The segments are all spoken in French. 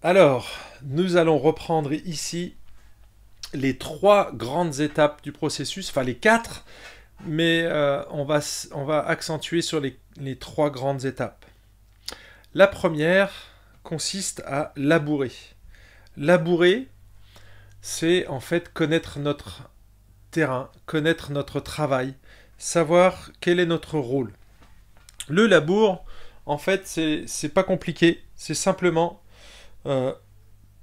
Alors, nous allons reprendre ici les trois grandes étapes du processus, enfin les quatre, mais on va accentuer sur les trois grandes étapes. La première consiste à labourer. Labourer, c'est en fait connaître notre terrain, connaître notre travail, savoir quel est notre rôle. Le labour, en fait, c'est pas compliqué, c'est simplement euh,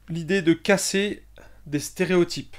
l'idée de casser des stéréotypes.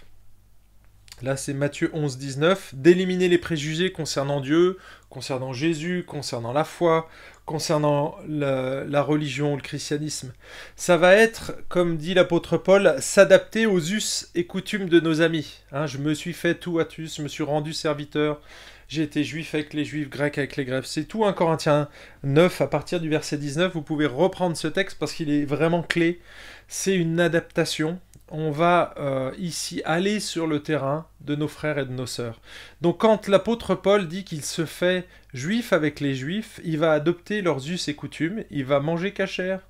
Là, c'est Matthieu 11, 19, d'éliminer les préjugés concernant Dieu, concernant Jésus, concernant la foi, concernant la religion, le christianisme. Ça va être, comme dit l'apôtre Paul, s'adapter aux us et coutumes de nos amis. Hein, je me suis fait tout atus, je me suis rendu serviteur, j'ai été juif avec les juifs, grec avec les grecs. C'est tout 1 Corinthiens 9, à partir du verset 19, vous pouvez reprendre ce texte parce qu'il est vraiment clé. C'est une adaptation. On va ici aller sur le terrain de nos frères et de nos sœurs. Donc quand l'apôtre Paul dit qu'il se fait juif avec les juifs, il va adopter leurs us et coutumes, il va manger cachère,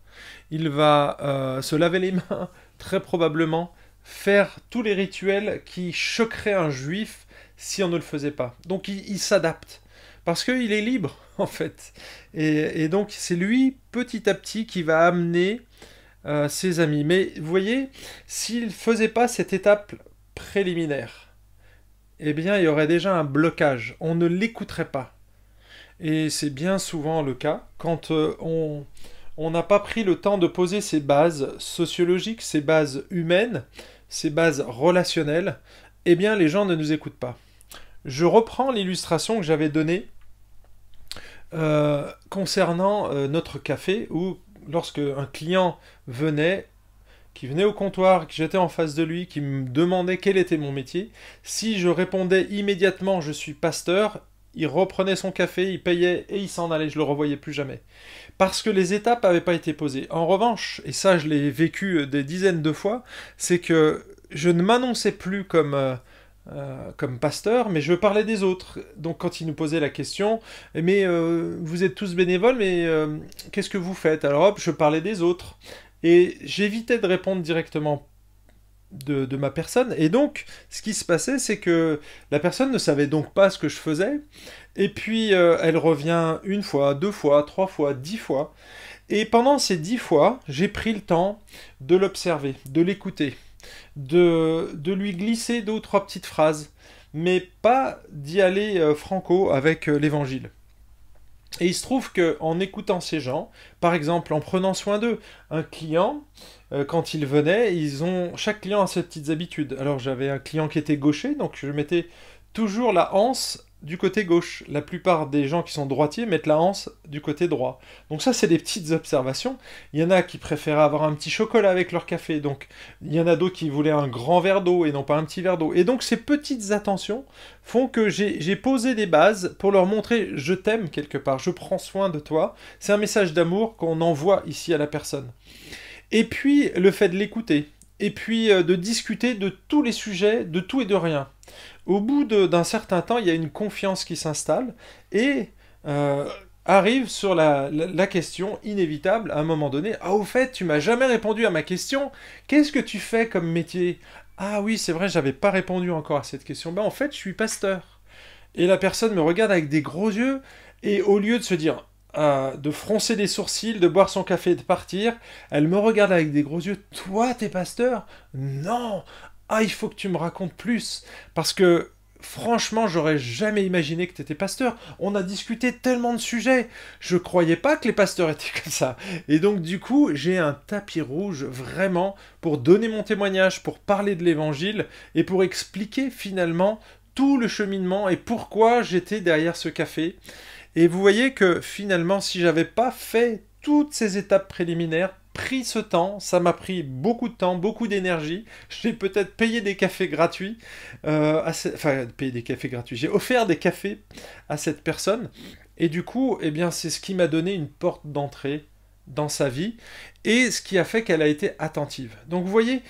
il va se laver les mains, très probablement, faire tous les rituels qui choqueraient un juif si on ne le faisait pas. Donc il s'adapte, parce qu'il est libre en fait. Et donc c'est lui, petit à petit, qui va amener ses amis. Mais vous voyez, s'il ne faisait pas cette étape préliminaire, eh bien il y aurait déjà un blocage. On ne l'écouterait pas. Et c'est bien souvent le cas quand on n'a pas pris le temps de poser ses bases sociologiques, ses bases humaines, ses bases relationnelles, eh bien les gens ne nous écoutent pas. Je reprends l'illustration que j'avais donnée concernant notre café, où lorsque un client venait, qui venait au comptoir, que j'étais en face de lui, qui me demandait quel était mon métier, si je répondais immédiatement je suis pasteur, il reprenait son café, il payait et il s'en allait, je le revoyais plus jamais. Parce que les étapes n'avaient pas été posées. En revanche, et ça je l'ai vécu des dizaines de fois, c'est que je ne m'annonçais plus comme pasteur, mais je parlais des autres. Donc quand ils nous posaient la question, mais vous êtes tous bénévoles, mais qu'est-ce que vous faites? Alors hop, je parlais des autres. Et j'évitais de répondre directement de ma personne. Et donc, ce qui se passait, c'est que la personne ne savait donc pas ce que je faisais. Et puis, elle revient une fois, deux fois, trois fois, 10 fois. Et pendant ces 10 fois, j'ai pris le temps de l'observer, de l'écouter, de lui glisser deux ou trois petites phrases, mais pas d'y aller franco avec l'évangile. Et il se trouve qu'en écoutant ces gens, par exemple en prenant soin d'eux, un client, quand il venait, chaque client a ses petites habitudes. Alors j'avais un client qui était gaucher, donc je mettais toujours la anse du côté gauche. La plupart des gens qui sont droitiers mettent la anse du côté droit. Donc ça, c'est des petites observations. Il y en a qui préféraient avoir un petit chocolat avec leur café, donc il y en a d'autres qui voulaient un grand verre d'eau et non pas un petit verre d'eau. Et donc ces petites attentions font que j'ai posé des bases pour leur montrer je t'aime quelque part, je prends soin de toi. C'est un message d'amour qu'on envoie ici à la personne. Et puis le fait de l'écouter, et puis de discuter de tous les sujets, de tout et de rien. Au bout d'un certain temps, il y a une confiance qui s'installe, et arrive sur la question inévitable à un moment donné. Ah, au fait, tu m'as jamais répondu à ma question. Qu'est-ce que tu fais comme métier? Ah oui, c'est vrai, j'avais pas répondu encore à cette question. Ben en fait, je suis pasteur. Et la personne me regarde avec des gros yeux, et au lieu de se dire, de froncer les sourcils, de boire son café et de partir, elle me regarde avec des gros yeux. Toi, t'es pasteur? Non. Ah, il faut que tu me racontes plus. Parce que, franchement, j'aurais jamais imaginé que t'étais pasteur. On a discuté tellement de sujets. Je croyais pas que les pasteurs étaient comme ça. Et donc, du coup, j'ai un tapis rouge, vraiment, pour donner mon témoignage, pour parler de l'évangile, et pour expliquer, finalement, tout le cheminement et pourquoi j'étais derrière ce café. Et vous voyez que finalement, si j'avais pas fait toutes ces étapes préliminaires, pris ce temps, ça m'a pris beaucoup de temps, beaucoup d'énergie. J'ai peut-être payé des cafés gratuits, enfin payé des cafés gratuits. J'ai offert des cafés à cette personne, et du coup, eh bien, c'est ce qui m'a donné une porte d'entrée dans sa vie, et ce qui a fait qu'elle a été attentive. Donc vous voyez,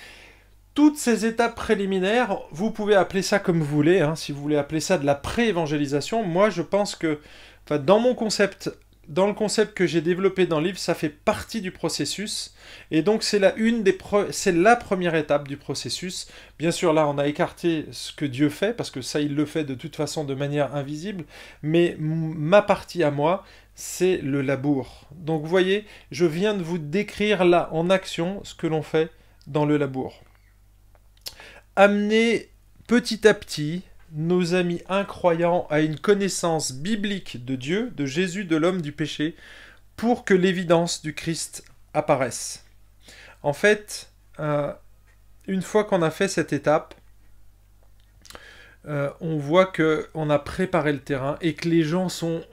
toutes ces étapes préliminaires, vous pouvez appeler ça comme vous voulez, hein, si vous voulez appeler ça de la pré-évangélisation. Moi, je pense que, enfin, dans mon concept dans le concept que j'ai développé dans le livre, ça fait partie du processus. Et donc, c'est la première étape du processus. Bien sûr, là, on a écarté ce que Dieu fait, parce que ça, il le fait de toute façon de manière invisible. Mais ma partie à moi, c'est le labour. Donc, vous voyez, je viens de vous décrire là, en action, ce que l'on fait dans le labour. Amener petit à petit nos amis incroyants à une connaissance biblique de Dieu, de Jésus, de l'homme, du péché, pour que l'évidence du Christ apparaisse. En fait, une fois qu'on a fait cette étape, on voit qu'on a préparé le terrain et que les gens sont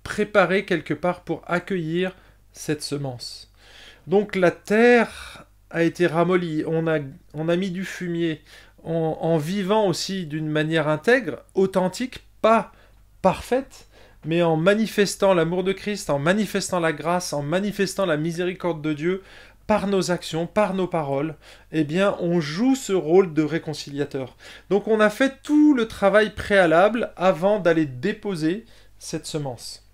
préparés quelque part pour accueillir cette semence. Donc la terre a été ramollie, on a mis du fumier, en vivant aussi d'une manière intègre, authentique, pas parfaite, mais en manifestant l'amour de Christ, en manifestant la grâce, en manifestant la miséricorde de Dieu, par nos actions, par nos paroles, eh bien, on joue ce rôle de réconciliateur. Donc on a fait tout le travail préalable avant d'aller déposer cette semence.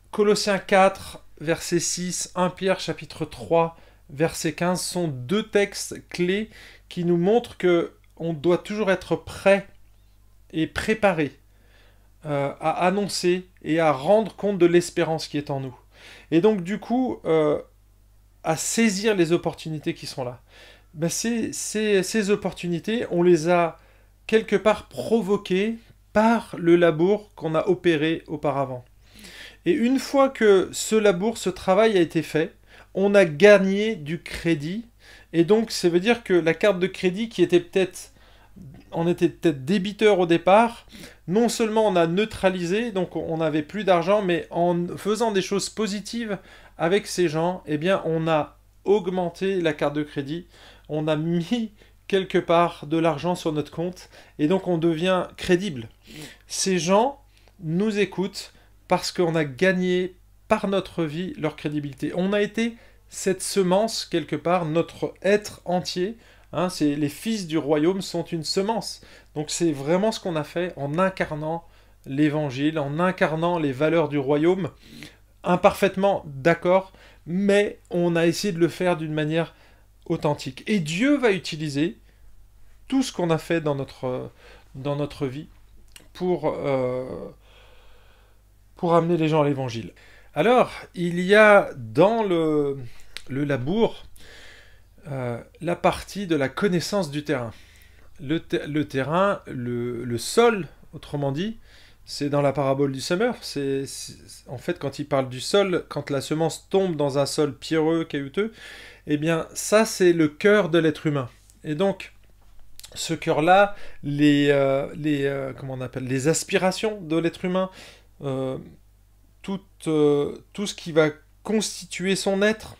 Colossiens 4, verset 6, 1 Pierre chapitre 3, verset 15 sont deux textes clés qui nous montrent qu'on doit toujours être prêt et préparé à annoncer et à rendre compte de l'espérance qui est en nous. Et donc du coup, à saisir les opportunités qui sont là. Ben, ces opportunités, on les a quelque part provoquées par le labour qu'on a opéré auparavant. Et une fois que ce labour, ce travail a été fait, on a gagné du crédit. Et donc, ça veut dire que la carte de crédit qui était on était peut-être débiteur au départ, non seulement on a neutralisé, donc on n'avait plus d'argent, mais en faisant des choses positives avec ces gens, eh bien, on a augmenté la carte de crédit, on a mis quelque part de l'argent sur notre compte, et donc on devient crédible. Ces gens nous écoutent parce qu'on a gagné par notre vie leur crédibilité. On a été cette semence quelque part, notre être entier. C'est les fils du royaume sont une semence. Donc c'est vraiment ce qu'on a fait en incarnant l'évangile, en incarnant les valeurs du royaume, imparfaitement d'accord, mais on a essayé de le faire d'une manière authentique. Et Dieu va utiliser tout ce qu'on a fait dans notre vie pour amener les gens à l'évangile. Alors, il y a dans le labour la partie de la connaissance du terrain. Le terrain, le sol, autrement dit, c'est dans la parabole du semeur. En fait, quand il parle du sol, quand la semence tombe dans un sol pierreux, caillouteux, eh bien, ça, c'est le cœur de l'être humain. Et donc, ce cœur-là, les aspirations de l'être humain, tout ce qui va constituer son être,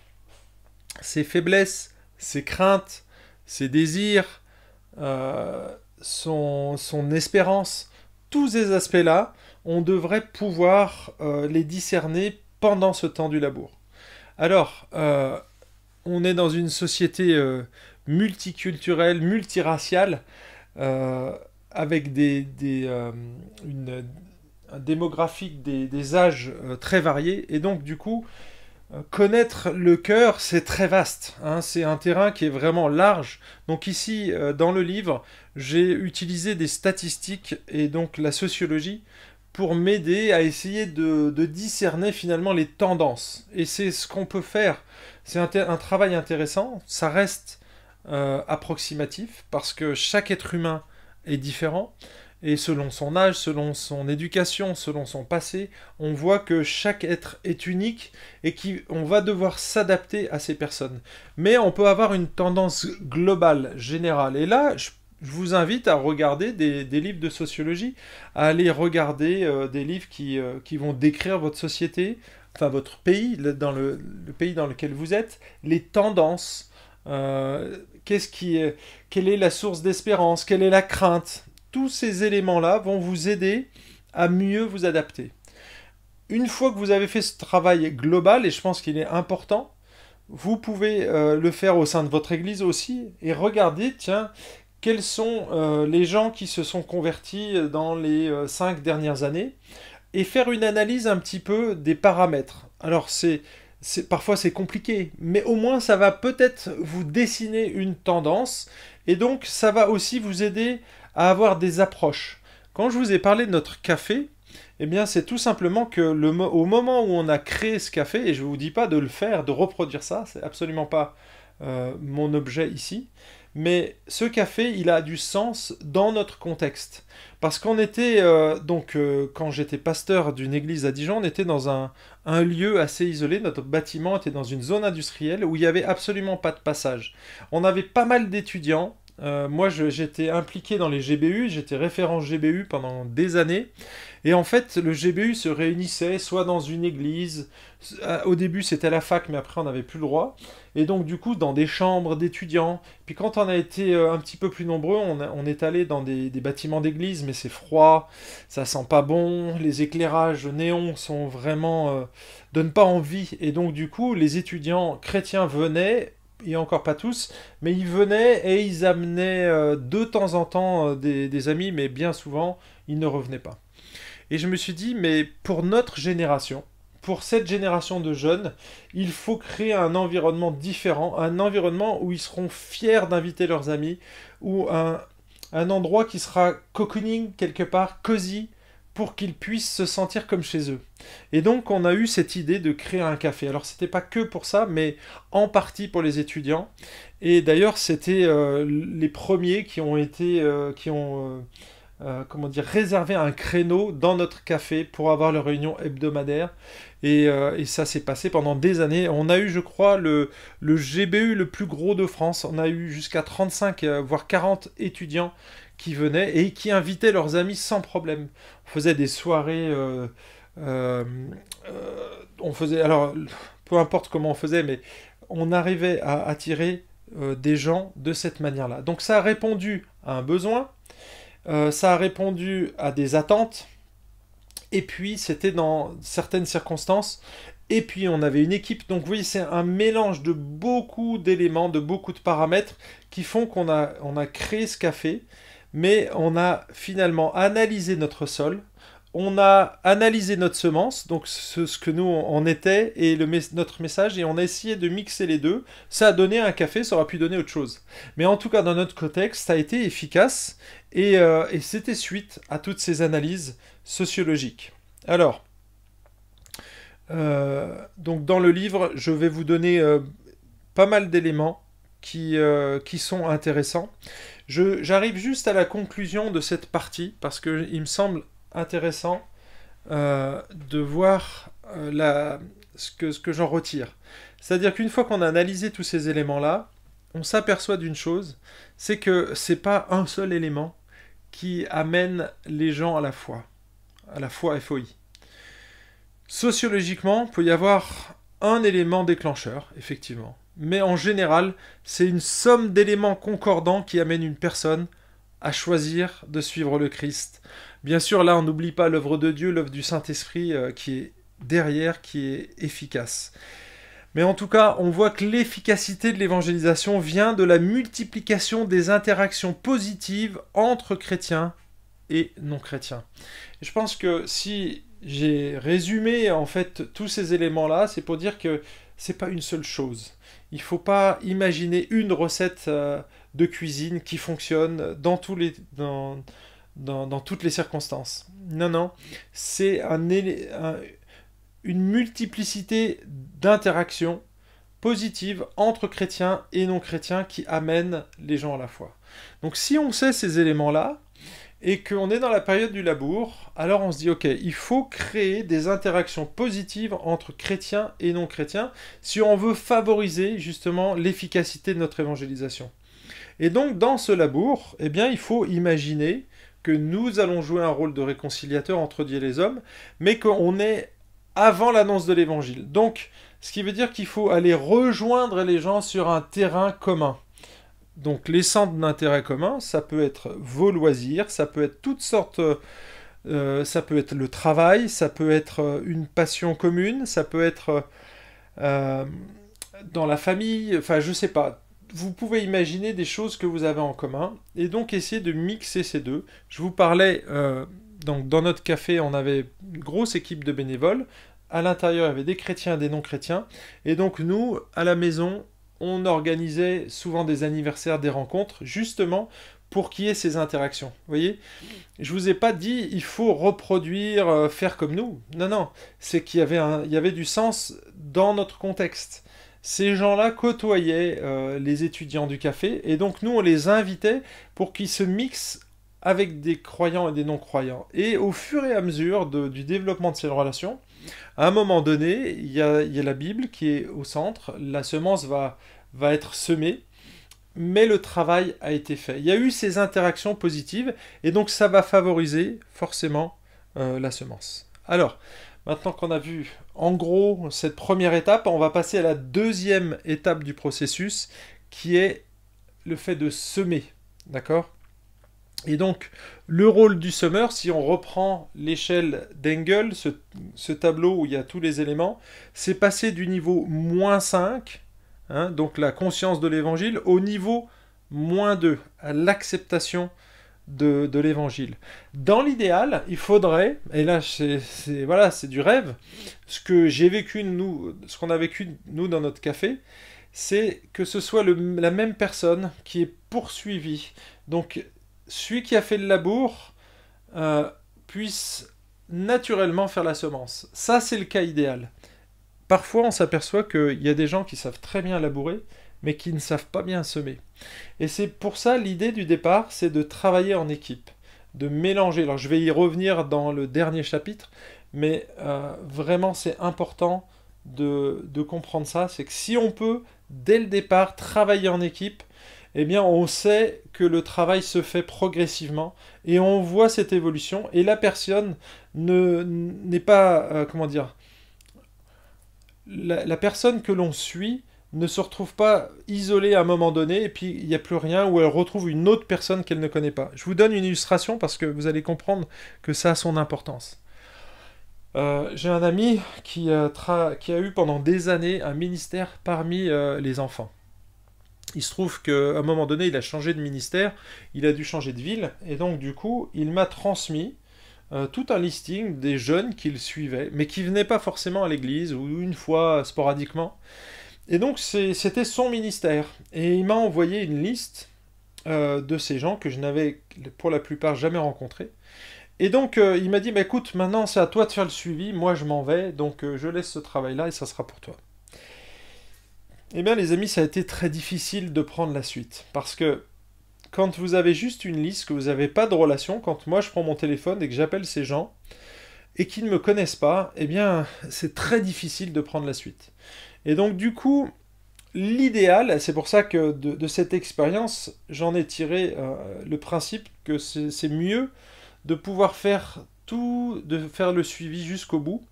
ses faiblesses, ses craintes, ses désirs, son espérance, tous ces aspects-là, on devrait pouvoir les discerner pendant ce temps du labour. Alors, on est dans une société multiculturelle, multiraciale, avec une démographique des âges très variés, et donc du coup, connaître le cœur, c'est très vaste, c'est un terrain qui est vraiment large. Donc ici, dans le livre, j'ai utilisé des statistiques et donc la sociologie pour m'aider à essayer de discerner finalement les tendances. Et c'est ce qu'on peut faire. C'est un travail intéressant, ça reste approximatif, parce que chaque être humain est différent. Et selon son âge, selon son éducation, selon son passé, on voit que chaque être est unique et qu'on va devoir s'adapter à ces personnes. Mais on peut avoir une tendance globale, générale. Et là, je vous invite à regarder des livres de sociologie, à aller regarder des livres qui vont décrire votre société, enfin votre pays, dans le pays dans lequel vous êtes, les tendances, quelle est la source d'espérance, quelle est la crainte. Tous ces éléments-là vont vous aider à mieux vous adapter. Une fois que vous avez fait ce travail global, et je pense qu'il est important, vous pouvez le faire au sein de votre église aussi, et regarder, tiens, quels sont les gens qui se sont convertis dans les 5 dernières années, et faire une analyse un petit peu des paramètres. Alors parfois c'est compliqué, mais au moins ça va peut-être vous dessiner une tendance, et donc ça va aussi vous aider à avoir des approches. Quand je vous ai parlé de notre café, eh bien c'est tout simplement que au moment où on a créé ce café, et je ne vous dis pas de le faire, de reproduire ça, c'est absolument pas mon objet ici, mais ce café, il a du sens dans notre contexte. Parce qu'on était, quand j'étais pasteur d'une église à Dijon, on était dans un lieu assez isolé. Notre bâtiment était dans une zone industrielle où il n'y avait absolument pas de passage. On avait pas mal d'étudiants. Moi, j'étais impliqué dans les GBU, j'étais référent GBU pendant des années. Et en fait, le GBU se réunissait soit dans une église, au début c'était à la fac, mais après on n'avait plus le droit. Et donc du coup, dans des chambres d'étudiants. Puis quand on a été un petit peu plus nombreux, on est allé dans des bâtiments d'église, mais c'est froid, ça sent pas bon, les éclairages néons sont vraiment donnent pas envie. Et donc du coup, les étudiants chrétiens venaient, et encore pas tous, mais ils venaient et ils amenaient de temps en temps des amis, mais bien souvent, ils ne revenaient pas. Et je me suis dit, mais pour notre génération, pour cette génération de jeunes, il faut créer un environnement différent, un environnement où ils seront fiers d'inviter leurs amis, ou un endroit qui sera cocooning quelque part, cosy, pour qu'ils puissent se sentir comme chez eux. Et donc on a eu cette idée de créer un café. Alors c'était pas que pour ça, mais en partie pour les étudiants. Et d'ailleurs c'était les premiers qui ont été, réservé un créneau dans notre café pour avoir leur réunion hebdomadaire. Et ça s'est passé pendant des années. On a eu, je crois, le GBU le plus gros de France. On a eu jusqu'à 35, voire 40 étudiants qui venaient et qui invitaient leurs amis sans problème. On faisait des soirées... on faisait... Alors, peu importe comment on faisait, mais on arrivait à attirer des gens de cette manière-là. Donc ça a répondu à un besoin. Ça a répondu à des attentes, et puis c'était dans certaines circonstances, et puis on avait une équipe. Donc vous voyez, c'est un mélange de beaucoup d'éléments, de beaucoup de paramètres qui font qu'on a créé ce café, mais on a finalement analysé notre sol, on a analysé notre semence, donc ce que nous on était, et notre message, et on a essayé de mixer les deux. Ça a donné un café, ça aurait pu donner autre chose. Mais en tout cas, dans notre contexte, ça a été efficace, et c'était suite à toutes ces analyses sociologiques. Alors, donc dans le livre, je vais vous donner pas mal d'éléments qui sont intéressants. J'arrive juste à la conclusion de cette partie, parce qu'il me semble intéressant de voir ce que j'en retire. C'est-à-dire qu'une fois qu'on a analysé tous ces éléments-là, on s'aperçoit d'une chose, c'est que c'est pas un seul élément qui amène les gens à la foi FOI. Sociologiquement, il peut y avoir un élément déclencheur, effectivement. Mais en général, c'est une somme d'éléments concordants qui amène une personne à choisir de suivre le Christ. Bien sûr, là, on n'oublie pas l'œuvre de Dieu, l'œuvre du Saint-Esprit qui est derrière, qui est efficace. Mais en tout cas, on voit que l'efficacité de l'évangélisation vient de la multiplication des interactions positives entre chrétiens et non-chrétiens. Et je pense que si j'ai résumé en fait tous ces éléments-là, c'est pour dire que c'est pas une seule chose. Il ne faut pas imaginer une recette de cuisine qui fonctionne dans toutes les circonstances. Non, non, c'est une multiplicité d'interactions positives entre chrétiens et non-chrétiens qui amènent les gens à la foi. Donc si on sait ces éléments-là, et qu'on est dans la période du labour, alors on se dit, ok, il faut créer des interactions positives entre chrétiens et non-chrétiens si on veut favoriser justement l'efficacité de notre évangélisation. Et donc dans ce labour, eh bien, il faut imaginer que nous allons jouer un rôle de réconciliateur entre Dieu et les hommes, mais qu'on est avant l'annonce de l'évangile. Donc, ce qui veut dire qu'il faut aller rejoindre les gens sur un terrain commun. Donc les centres d'intérêt commun, ça peut être vos loisirs, ça peut être toutes sortes, ça peut être le travail, ça peut être une passion commune, ça peut être dans la famille, enfin je sais pas. Vous pouvez imaginer des choses que vous avez en commun, et donc essayer de mixer ces deux. Je vous parlais Donc dans notre café, on avait une grosse équipe de bénévoles. À l'intérieur, il y avait des chrétiens et des non-chrétiens. Et donc nous, à la maison, on organisait souvent des anniversaires, des rencontres, justement pour qu'il y ait ces interactions. Vous voyez, je vous ai pas dit il faut reproduire, faire comme nous. Non, non, c'est qu'il y avait il y avait du sens dans notre contexte. Ces gens-là côtoyaient les étudiants du café, et donc nous, on les invitait pour qu'ils se mixent avec des croyants et des non-croyants. Et au fur et à mesure du développement de ces relations, à un moment donné, il y a la Bible qui est au centre, la semence va être semée, mais le travail a été fait. Il y a eu ces interactions positives, et donc ça va favoriser forcément la semence. Alors, maintenant qu'on a vu en gros cette première étape, on va passer à la deuxième étape du processus, qui est le fait de semer. D'accord ? Et donc, le rôle du semeur, si on reprend l'échelle d'Engel, ce tableau où il y a tous les éléments, c'est passer du niveau -5, hein, donc la conscience de l'évangile, au niveau -2, à l'acceptation de l'évangile. Dans l'idéal, il faudrait, et là voilà, c'est du rêve, ce que j'ai vécu nous, ce qu'on a vécu nous dans notre café, c'est que ce soit la même personne qui est poursuivie. Donc, celui qui a fait le labour puisse naturellement faire la semence. Ça, c'est le cas idéal. Parfois, on s'aperçoit qu'il y a des gens qui savent très bien labourer, mais qui ne savent pas bien semer. Et c'est pour ça, l'idée du départ, c'est de travailler en équipe, de mélanger. Alors, je vais y revenir dans le dernier chapitre, mais vraiment, c'est important de comprendre ça. C'est que si on peut, dès le départ, travailler en équipe, eh bien, on sait que le travail se fait progressivement et on voit cette évolution. Et la personne n'est pas, comment dire, la personne que l'on suit ne se retrouve pas isolée à un moment donné et puis il n'y a plus rien, ou elle retrouve une autre personne qu'elle ne connaît pas. Je vous donne une illustration parce que vous allez comprendre que ça a son importance. J'ai un ami qui a eu pendant des années un ministère parmi les enfants. Il se trouve qu'à un moment donné, il a changé de ministère, il a dû changer de ville, et donc du coup, il m'a transmis tout un listing des jeunes qu'il suivait, mais qui venaient pas forcément à l'église, ou une fois sporadiquement. Et donc c'était son ministère. Et il m'a envoyé une liste de ces gens que je n'avais pour la plupart jamais rencontrés. Et donc il m'a dit, bah, écoute, maintenant c'est à toi de faire le suivi, moi je m'en vais, donc je laisse ce travail-là et ça sera pour toi. Eh bien les amis, ça a été très difficile de prendre la suite. Parce que quand vous avez juste une liste, que vous n'avez pas de relation, quand moi je prends mon téléphone et que j'appelle ces gens, et qu'ils ne me connaissent pas, eh bien c'est très difficile de prendre la suite. Et donc du coup, l'idéal, c'est pour ça que de cette expérience, j'en ai tiré le principe que c'est mieux de pouvoir faire tout, de faire le suivi jusqu'au bout,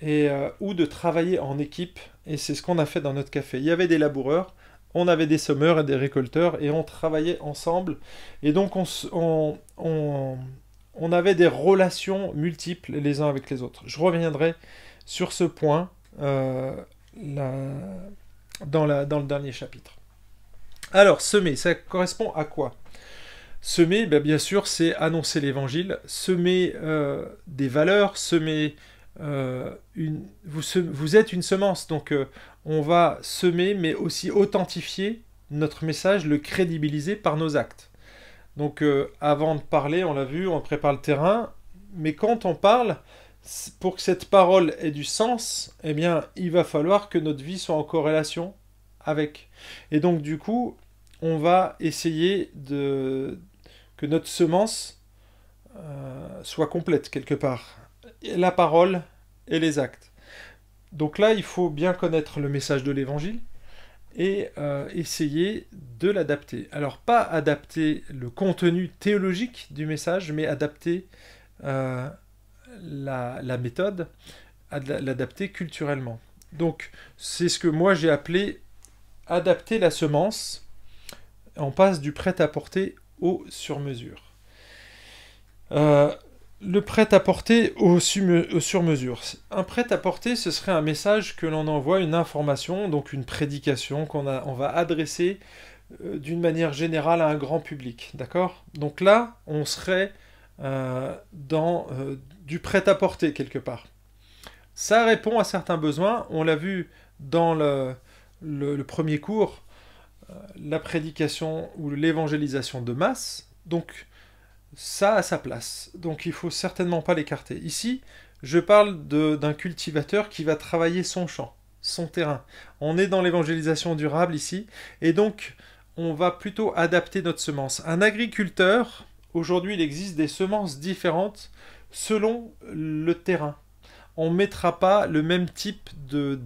ou de travailler en équipe, et c'est ce qu'on a fait dans notre café. Il y avait des laboureurs, on avait des semeurs et des récolteurs, et on travaillait ensemble, et donc on avait des relations multiples les uns avec les autres. Je reviendrai sur ce point dans le dernier chapitre. Alors, semer, ça correspond à quoi ? Semer, ben, bien sûr, c'est annoncer l'évangile, semer des valeurs, semer... vous êtes une semence, donc on va semer, mais aussi authentifier notre message, le crédibiliser par nos actes. Donc avant de parler, on l'a vu, on prépare le terrain, mais quand on parle, pour que cette parole ait du sens, eh bien, il va falloir que notre vie soit en corrélation avec. Et donc, du coup, on va essayer que notre semence soit complète quelque part. La parole et les actes. Donc là, il faut bien connaître le message de l'évangile et essayer de l'adapter. Alors, pas adapter le contenu théologique du message, mais adapter la méthode, l'adapter culturellement. Donc, c'est ce que moi j'ai appelé adapter la semence. On passe du prêt-à-porter au sur-mesure. Le prêt-à-porter au sur-mesure. Un prêt-à-porter, ce serait un message que l'on envoie, une information, donc une prédication on va adresser d'une manière générale à un grand public. D'accord ? Donc là, on serait du prêt-à-porter quelque part. Ça répond à certains besoins. On l'a vu dans le premier cours, la prédication ou l'évangélisation de masse. Donc, ça a sa place. Donc, il ne faut certainement pas l'écarter. Ici, je parle d'un cultivateur qui va travailler son champ, son terrain. On est dans l'évangélisation durable ici. Et donc, on va plutôt adapter notre semence. Un agriculteur, aujourd'hui, il existe des semences différentes selon le terrain. On ne mettra pas le même type de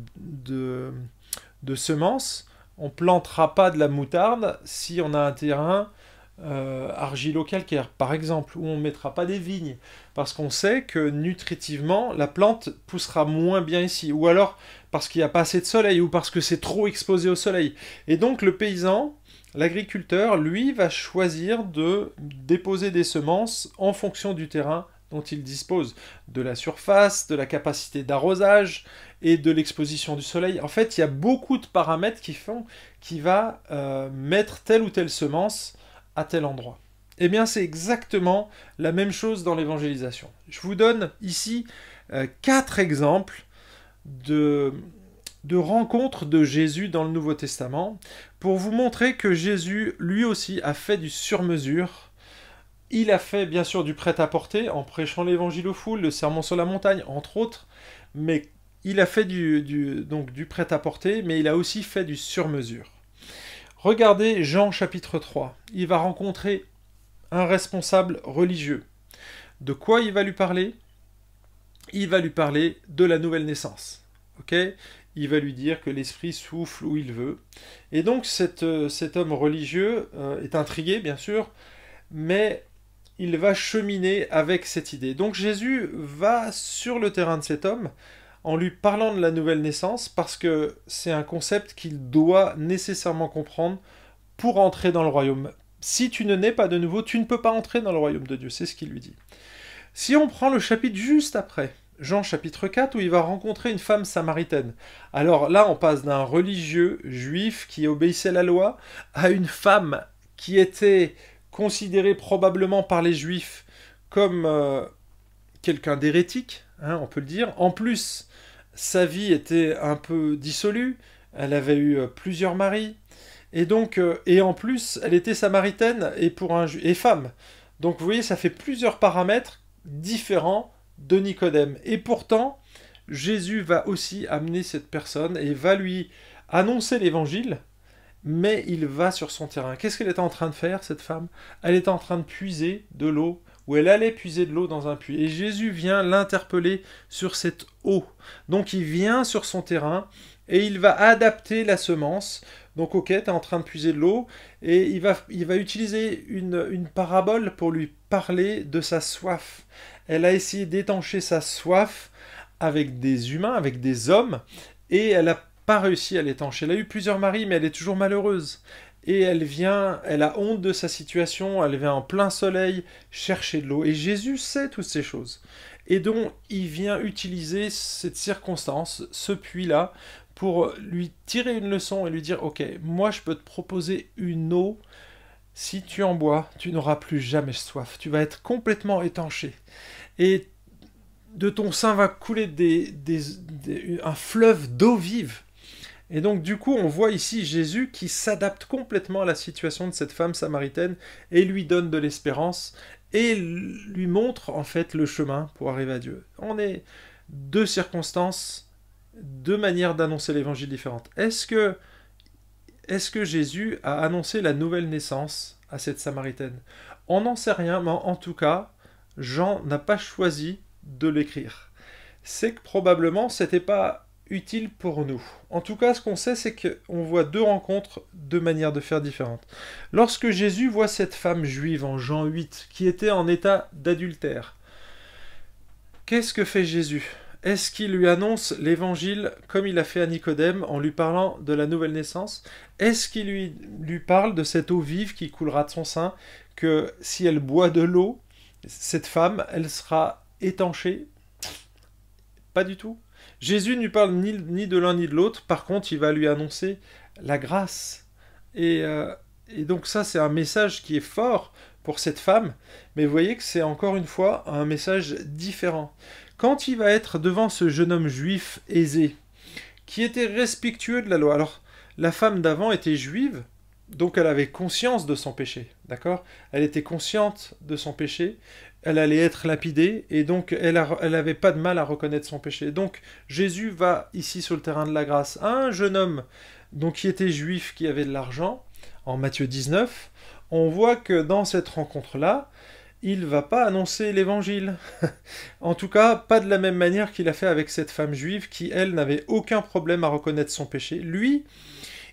semences. On ne plantera pas de la moutarde si on a un terrain argilo-calcaire, par exemple, où on ne mettra pas des vignes, parce qu'on sait que nutritivement, la plante poussera moins bien ici, ou alors parce qu'il n'y a pas assez de soleil, ou parce que c'est trop exposé au soleil. Et donc le paysan, l'agriculteur, lui, va choisir de déposer des semences en fonction du terrain dont il dispose, de la surface, de la capacité d'arrosage et de l'exposition du soleil. En fait, il y a beaucoup de paramètres qui font qu'il va mettre telle ou telle semence à tel endroit. Eh bien, c'est exactement la même chose dans l'évangélisation. Je vous donne ici 4 exemples de rencontres de Jésus dans le Nouveau Testament pour vous montrer que Jésus, lui aussi, a fait du sur-mesure. Il a fait, bien sûr, du prêt-à-porter en prêchant l'évangile aux foules, le sermon sur la montagne, entre autres, mais il a fait donc du prêt-à-porter, mais il a aussi fait du sur-mesure. Regardez Jean chapitre 3. Il va rencontrer un responsable religieux. De quoi il va lui parler? Il va lui parler de la nouvelle naissance. Ok? Il va lui dire que l'esprit souffle où il veut. Et donc cet homme religieux est intrigué, bien sûr, mais il va cheminer avec cette idée. Donc Jésus va sur le terrain de cet homme en lui parlant de la nouvelle naissance, parce que c'est un concept qu'il doit nécessairement comprendre pour entrer dans le royaume. Si tu ne nais pas de nouveau, tu ne peux pas entrer dans le royaume de Dieu, c'est ce qu'il lui dit. Si on prend le chapitre juste après, Jean chapitre 4, où il va rencontrer une femme samaritaine. Alors là, on passe d'un religieux juif qui obéissait à la loi à une femme qui était considérée probablement par les juifs comme quelqu'un d'hérétique, hein, on peut le dire. En plus, sa vie était un peu dissolue, elle avait eu plusieurs maris, et donc, et en plus, elle était samaritaine et femme. Donc vous voyez, ça fait plusieurs paramètres différents de Nicodème. Et pourtant, Jésus va aussi amener cette personne et va lui annoncer l'évangile, mais il va sur son terrain. Qu'est-ce qu'elle était en train de faire, cette femme? Elle était en train de puiser de l'eau, où elle allait puiser de l'eau dans un puits. Et Jésus vient l'interpeller sur cette eau. Donc il vient sur son terrain et il va adapter la semence. Donc ok, tu es en train de puiser de l'eau, et il va utiliser une parabole pour lui parler de sa soif. Elle a essayé d'étancher sa soif avec des humains, avec des hommes, et elle n'a pas réussi à l'étancher. Elle a eu plusieurs maris, mais elle est toujours malheureuse. Et elle a honte de sa situation, elle vient en plein soleil chercher de l'eau. Et Jésus sait toutes ces choses. Et donc, il vient utiliser cette circonstance, ce puits-là, pour lui tirer une leçon et lui dire « Ok, moi je peux te proposer une eau, si tu en bois, tu n'auras plus jamais soif, tu vas être complètement étanché. Et de ton sein va couler un fleuve d'eau vive. » Et donc du coup, on voit ici Jésus qui s'adapte complètement à la situation de cette femme samaritaine et lui donne de l'espérance et lui montre en fait le chemin pour arriver à Dieu. On est deux circonstances, deux manières d'annoncer l'évangile différentes. Est-ce que Jésus a annoncé la nouvelle naissance à cette samaritaine? On n'en sait rien, mais en tout cas, Jean n'a pas choisi de l'écrire. C'est que probablement c'était pas utile pour nous. En tout cas, ce qu'on sait, c'est qu'on voit deux rencontres, deux manières de faire différentes. Lorsque Jésus voit cette femme juive en Jean 8, qui était en état d'adultère, qu'est-ce que fait Jésus? Est-ce qu'il lui annonce l'évangile comme il a fait à Nicodème en lui parlant de la nouvelle naissance? Est-ce qu'il lui parle de cette eau vive qui coulera de son sein, que si elle boit de l'eau, cette femme, elle sera étanchée? Pas du tout. Jésus ne lui parle ni de l'un ni de l'autre, par contre il va lui annoncer la grâce. Et donc ça c'est un message qui est fort pour cette femme, mais vous voyez que c'est encore une fois un message différent. Quand il va être devant ce jeune homme juif aisé, qui était respectueux de la loi, alors la femme d'avant était juive, donc elle avait conscience de son péché, d'accord? Elle était consciente de son péché, elle allait être lapidée, et donc elle n'avait pas de mal à reconnaître son péché. Donc Jésus va ici sur le terrain de la grâce à un jeune homme donc, qui était juif, qui avait de l'argent, en Matthieu 19, on voit que dans cette rencontre-là, il ne va pas annoncer l'évangile. En tout cas, pas de la même manière qu'il a fait avec cette femme juive qui, elle, n'avait aucun problème à reconnaître son péché. Lui,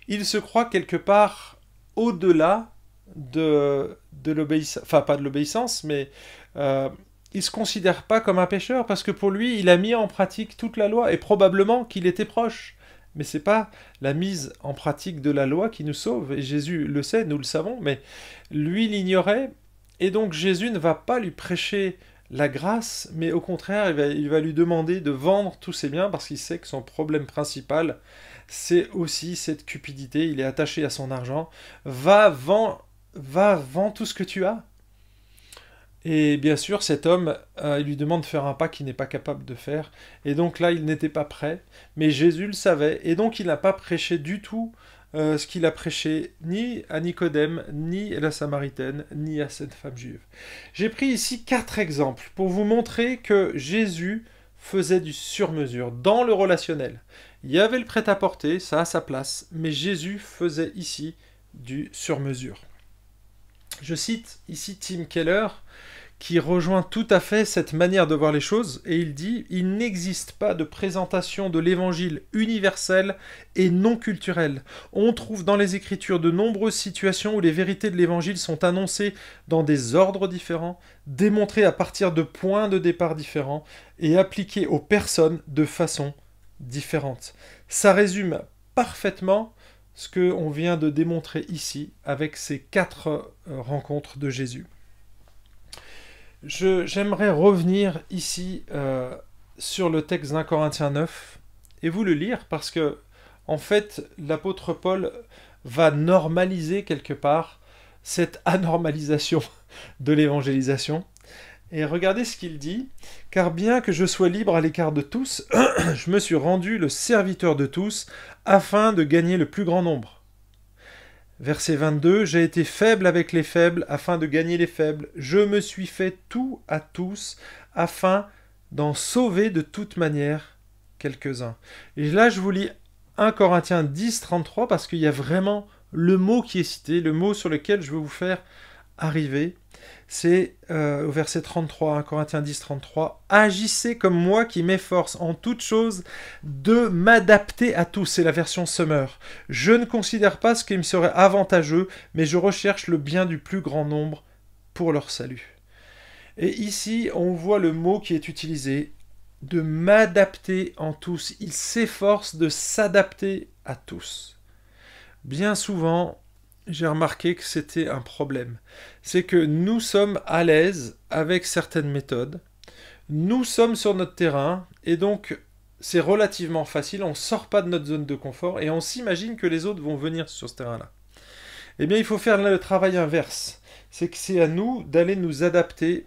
il se croit quelque part au-delà de l'obéissance, enfin pas de l'obéissance, mais il se considère pas comme un pécheur parce que pour lui, il a mis en pratique toute la loi et probablement qu'il était proche. Mais c'est pas la mise en pratique de la loi qui nous sauve, et Jésus le sait, nous le savons, mais lui l'ignorait, et donc Jésus ne va pas lui prêcher la grâce, mais au contraire, il va lui demander de vendre tous ses biens parce qu'il sait que son problème principal, c'est aussi cette cupidité, il est attaché à son argent. Vends tout ce que tu as. Et bien sûr, cet homme, il lui demande de faire un pas qu'il n'est pas capable de faire. Et donc là, il n'était pas prêt. Mais Jésus le savait. Et donc, il n'a pas prêché du tout ce qu'il a prêché ni à Nicodème, ni à la Samaritaine, ni à cette femme juive. J'ai pris ici 4 exemples pour vous montrer que Jésus faisait du sur-mesure dans le relationnel. Il y avait le prêt-à-porter, ça a sa place, mais Jésus faisait ici du sur-mesure. Je cite ici Tim Keller, qui rejoint tout à fait cette manière de voir les choses, et il dit « Il n'existe pas de présentation de l'évangile universel et non culturel. On trouve dans les Écritures de nombreuses situations où les vérités de l'évangile sont annoncées dans des ordres différents, démontrées à partir de points de départ différents, et appliquées aux personnes de façon différente. » Ça résume parfaitement ce qu'on vient de démontrer ici avec ces 4 rencontres de Jésus. J'aimerais revenir ici sur le texte d'un Corinthiens 9 et vous le lire parce que, en fait, l'apôtre Paul va normaliser quelque part cette anormalisation de l'évangélisation. Et regardez ce qu'il dit. « Car bien que je sois libre à l'écart de tous, je me suis rendu le serviteur de tous afin de gagner le plus grand nombre. » Verset 22, « J'ai été faible avec les faibles afin de gagner les faibles. Je me suis fait tout à tous afin d'en sauver de toute manière quelques-uns. » Et là, je vous lis 1 Corinthiens 10, 33 parce qu'il y a vraiment le mot qui est cité, le mot sur lequel je veux vous faire arriver. C'est au verset 33, 1 Corinthiens 10, 33. « Agissez comme moi qui m'efforce en toute chose de m'adapter à tous. » C'est la version Summer. « Je ne considère pas ce qui me serait avantageux, mais je recherche le bien du plus grand nombre pour leur salut. » Et ici, on voit le mot qui est utilisé, de m'adapter en tous. Il s'efforce de s'adapter à tous. Bien souvent, j'ai remarqué que c'était un problème. C'est que nous sommes à l'aise avec certaines méthodes, nous sommes sur notre terrain, et donc c'est relativement facile, on ne sort pas de notre zone de confort, et on s'imagine que les autres vont venir sur ce terrain-là. Eh bien, il faut faire le travail inverse. C'est que c'est à nous d'aller nous adapter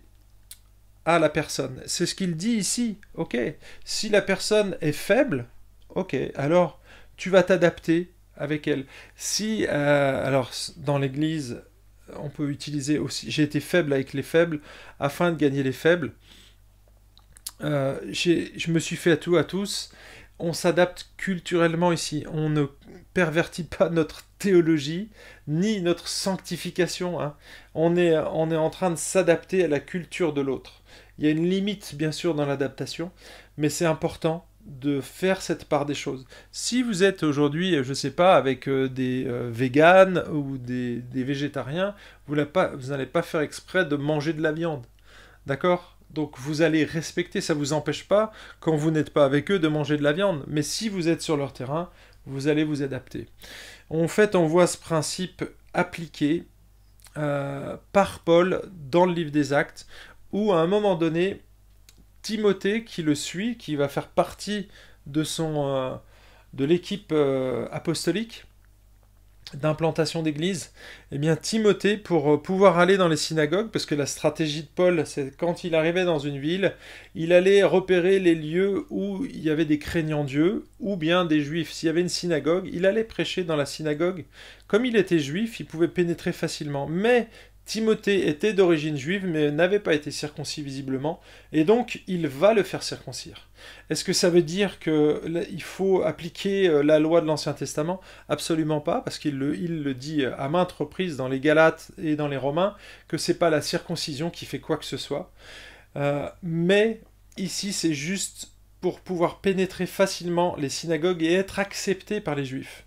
à la personne. C'est ce qu'il dit ici. Ok, si la personne est faible, ok, alors tu vas t'adapter avec elle. Si, alors dans l'église, on peut utiliser aussi, j'ai été faible avec les faibles, afin de gagner les faibles. Je me suis fait à tout à tous. On s'adapte culturellement ici. On ne pervertit pas notre théologie, ni notre sanctification. Hein. On est en train de s'adapter à la culture de l'autre. Il y a une limite, bien sûr, dans l'adaptation, mais c'est important de faire cette part des choses. Si vous êtes aujourd'hui, je ne sais pas, avec des véganes ou des végétariens, vous n'allez pas faire exprès de manger de la viande. D'accord ? Donc vous allez respecter, ça ne vous empêche pas, quand vous n'êtes pas avec eux, de manger de la viande. Mais si vous êtes sur leur terrain, vous allez vous adapter. En fait, on voit ce principe appliqué par Paul dans le livre des Actes, où à un moment donné, Timothée, qui le suit, qui va faire partie de l'équipe apostolique, d'implantation d'église, eh bien Timothée, pour pouvoir aller dans les synagogues, parce que la stratégie de Paul, c'est quand il arrivait dans une ville, il allait repérer les lieux où il y avait des craignants Dieu, ou bien des juifs. S'il y avait une synagogue, il allait prêcher dans la synagogue. Comme il était juif, il pouvait pénétrer facilement. Mais Timothée était d'origine juive, mais n'avait pas été circoncis visiblement, et donc il va le faire circoncire. Est-ce que ça veut dire qu'il faut appliquer la loi de l'Ancien Testament? Absolument pas, parce qu'il le dit à maintes reprises dans les Galates et dans les Romains, que c'est pas la circoncision qui fait quoi que ce soit. Mais ici, c'est juste pour pouvoir pénétrer facilement les synagogues et être accepté par les Juifs.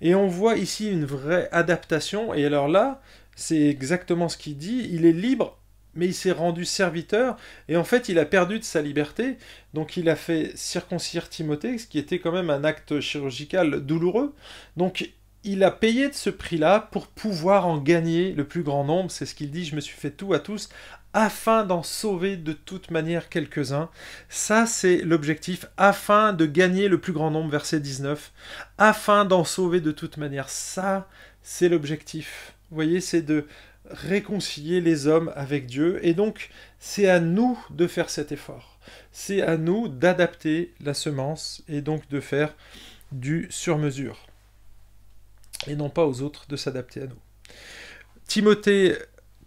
Et on voit ici une vraie adaptation, et alors là, c'est exactement ce qu'il dit, il est libre, mais il s'est rendu serviteur, et en fait il a perdu de sa liberté, donc il a fait circoncire Timothée, ce qui était quand même un acte chirurgical douloureux, donc il a payé de ce prix-là pour pouvoir en gagner le plus grand nombre, c'est ce qu'il dit, je me suis fait tout à tous, afin d'en sauver de toute manière quelques-uns. Ça, c'est l'objectif, afin de gagner le plus grand nombre, verset 19, afin d'en sauver de toute manière. Ça, c'est l'objectif. Vous voyez, c'est de réconcilier les hommes avec Dieu, et donc c'est à nous de faire cet effort. C'est à nous d'adapter la semence, et donc de faire du sur-mesure. Et non pas aux autres de s'adapter à nous. Timothée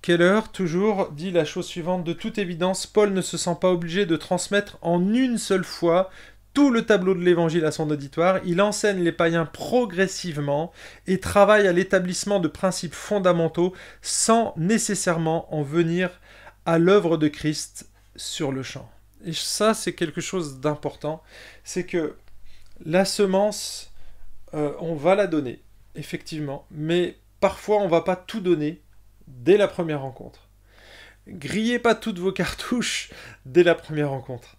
Keller, toujours, dit la chose suivante. De toute évidence, Paul ne se sent pas obligé de transmettre en une seule fois tout le tableau de l'évangile à son auditoire. Il enseigne les païens progressivement et travaille à l'établissement de principes fondamentaux sans nécessairement en venir à l'œuvre de Christ sur le champ. Et ça, c'est quelque chose d'important. C'est que la semence, on va la donner, effectivement, mais parfois on ne va pas tout donner dès la première rencontre. Grillez pas toutes vos cartouches dès la première rencontre.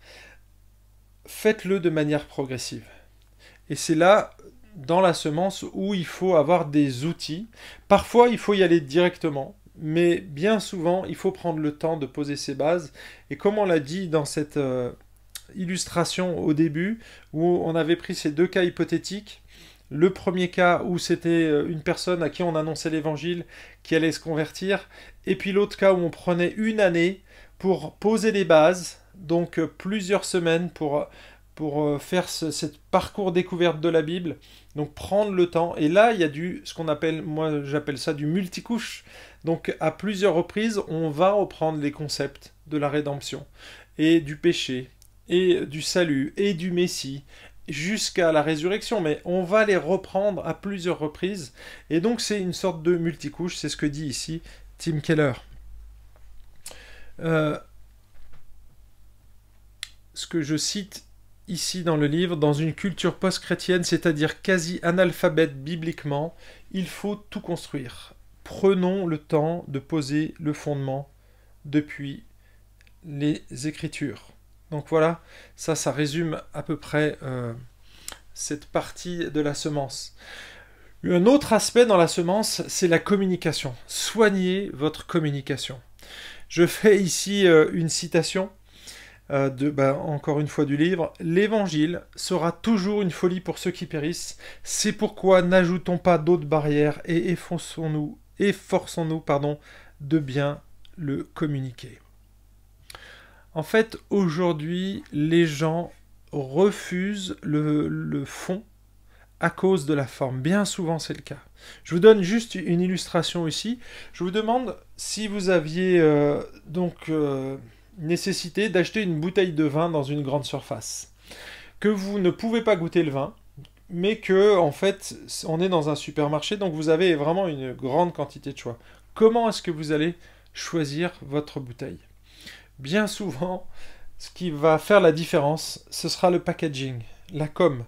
Faites-le de manière progressive. Et c'est là, dans la semence, où il faut avoir des outils. Parfois, il faut y aller directement, mais bien souvent, il faut prendre le temps de poser ses bases. Et comme on l'a dit dans cette illustration au début, où on avait pris ces deux cas hypothétiques, le premier cas où c'était une personne à qui on annonçait l'évangile qui allait se convertir, et puis l'autre cas où on prenait une année pour poser les bases, donc plusieurs semaines pour faire ce parcours découverte de la Bible, donc prendre le temps, et là il y a ce qu'on appelle, moi j'appelle ça du multicouche, donc à plusieurs reprises on va reprendre les concepts de la rédemption, et du péché, et du salut, et du Messie, jusqu'à la résurrection, mais on va les reprendre à plusieurs reprises, et donc c'est une sorte de multicouche, c'est ce que dit ici Tim Keller. Ce que je cite ici dans le livre, dans une culture post-chrétienne, c'est-à-dire quasi analphabète bibliquement, il faut tout construire. Prenons le temps de poser le fondement depuis les Écritures. Donc voilà, ça résume à peu près cette partie de la semence. Un autre aspect dans la semence, c'est la communication. Soignez votre communication. Je fais ici une citation, encore une fois du livre. L'évangile sera toujours une folie pour ceux qui périssent. C'est pourquoi n'ajoutons pas d'autres barrières et efforçons-nous de bien le communiquer. En fait, aujourd'hui, les gens refusent le fond à cause de la forme. Bien souvent, c'est le cas. Je vous donne juste une illustration ici. Je vous demande si vous aviez nécessité d'acheter une bouteille de vin dans une grande surface, que vous ne pouvez pas goûter le vin, mais que, en fait, on est dans un supermarché, donc vous avez vraiment une grande quantité de choix. Comment est-ce que vous allez choisir votre bouteille ? Bien souvent, ce qui va faire la différence, ce sera le packaging, la com.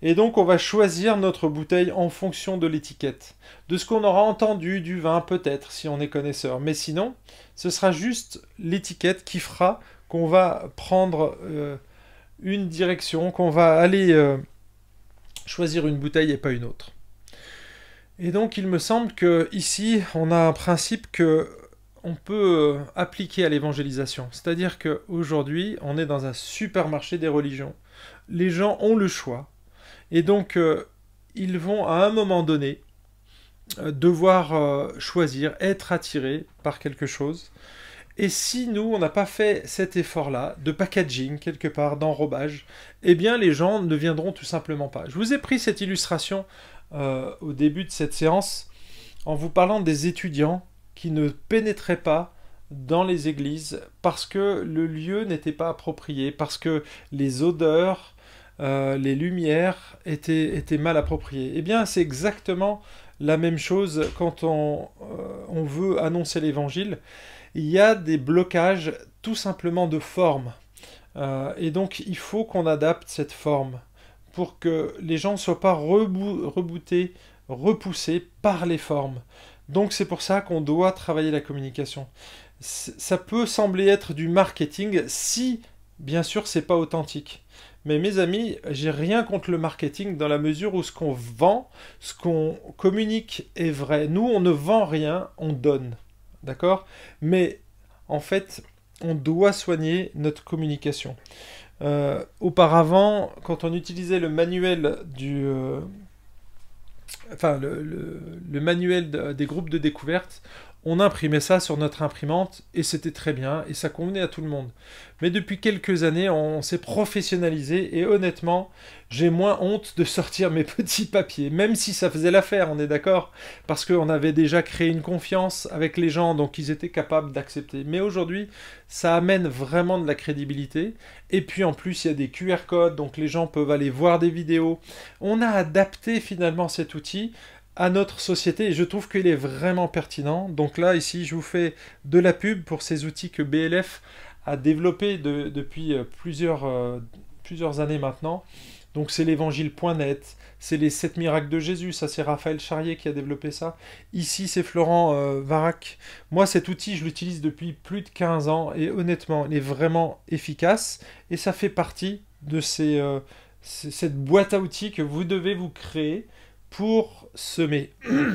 Et donc, on va choisir notre bouteille en fonction de l'étiquette. De ce qu'on aura entendu du vin, peut-être, si on est connaisseur. Mais sinon, ce sera juste l'étiquette qui fera qu'on va prendre une direction, qu'on va aller choisir une bouteille et pas une autre. Et donc, il me semble qu'ici, on a un principe que on peut appliquer à l'évangélisation. C'est-à-dire qu'aujourd'hui, on est dans un supermarché des religions. Les gens ont le choix. Et donc, ils vont à un moment donné devoir choisir, être attiré par quelque chose. Et si nous, on n'a pas fait cet effort-là, de packaging, quelque part, d'enrobage, eh bien, les gens ne viendront tout simplement pas. Je vous ai pris cette illustration au début de cette séance en vous parlant des étudiants qui ne pénétraient pas dans les églises parce que le lieu n'était pas approprié, parce que les odeurs, les lumières étaient mal appropriées. Eh bien, c'est exactement la même chose quand on veut annoncer l'évangile. Il y a des blocages tout simplement de forme. Et donc, il faut qu'on adapte cette forme pour que les gens ne soient pas rebootés, repoussés par les formes. Donc, c'est pour ça qu'on doit travailler la communication. Ça peut sembler être du marketing si, bien sûr, c'est pas authentique. Mais mes amis, j'ai rien contre le marketing dans la mesure où ce qu'on vend, ce qu'on communique est vrai. Nous, on ne vend rien, on donne. D'accord? Mais en fait, on doit soigner notre communication. Auparavant, quand on utilisait le manuel le manuel des groupes de découverte, on imprimait ça sur notre imprimante et c'était très bien et ça convenait à tout le monde. Mais depuis quelques années, on s'est professionnalisé et honnêtement, j'ai moins honte de sortir mes petits papiers, même si ça faisait l'affaire, on est d'accord, parce qu'on avait déjà créé une confiance avec les gens, donc ils étaient capables d'accepter. Mais aujourd'hui, ça amène vraiment de la crédibilité. Et puis en plus, il y a des QR codes, donc les gens peuvent aller voir des vidéos. On a adapté finalement cet outil à notre société et je trouve qu'il est vraiment pertinent. Donc là, ici, je vous fais de la pub pour ces outils que BLF a développés depuis plusieurs années maintenant. Donc c'est l'évangile.net, c'est les 7 miracles de Jésus, ça c'est Raphaël Charrier qui a développé ça. Ici c'est Florent Varac. Moi cet outil je l'utilise depuis plus de 15 ans et honnêtement il est vraiment efficace et ça fait partie de cette boîte à outils que vous devez vous créer pour semer.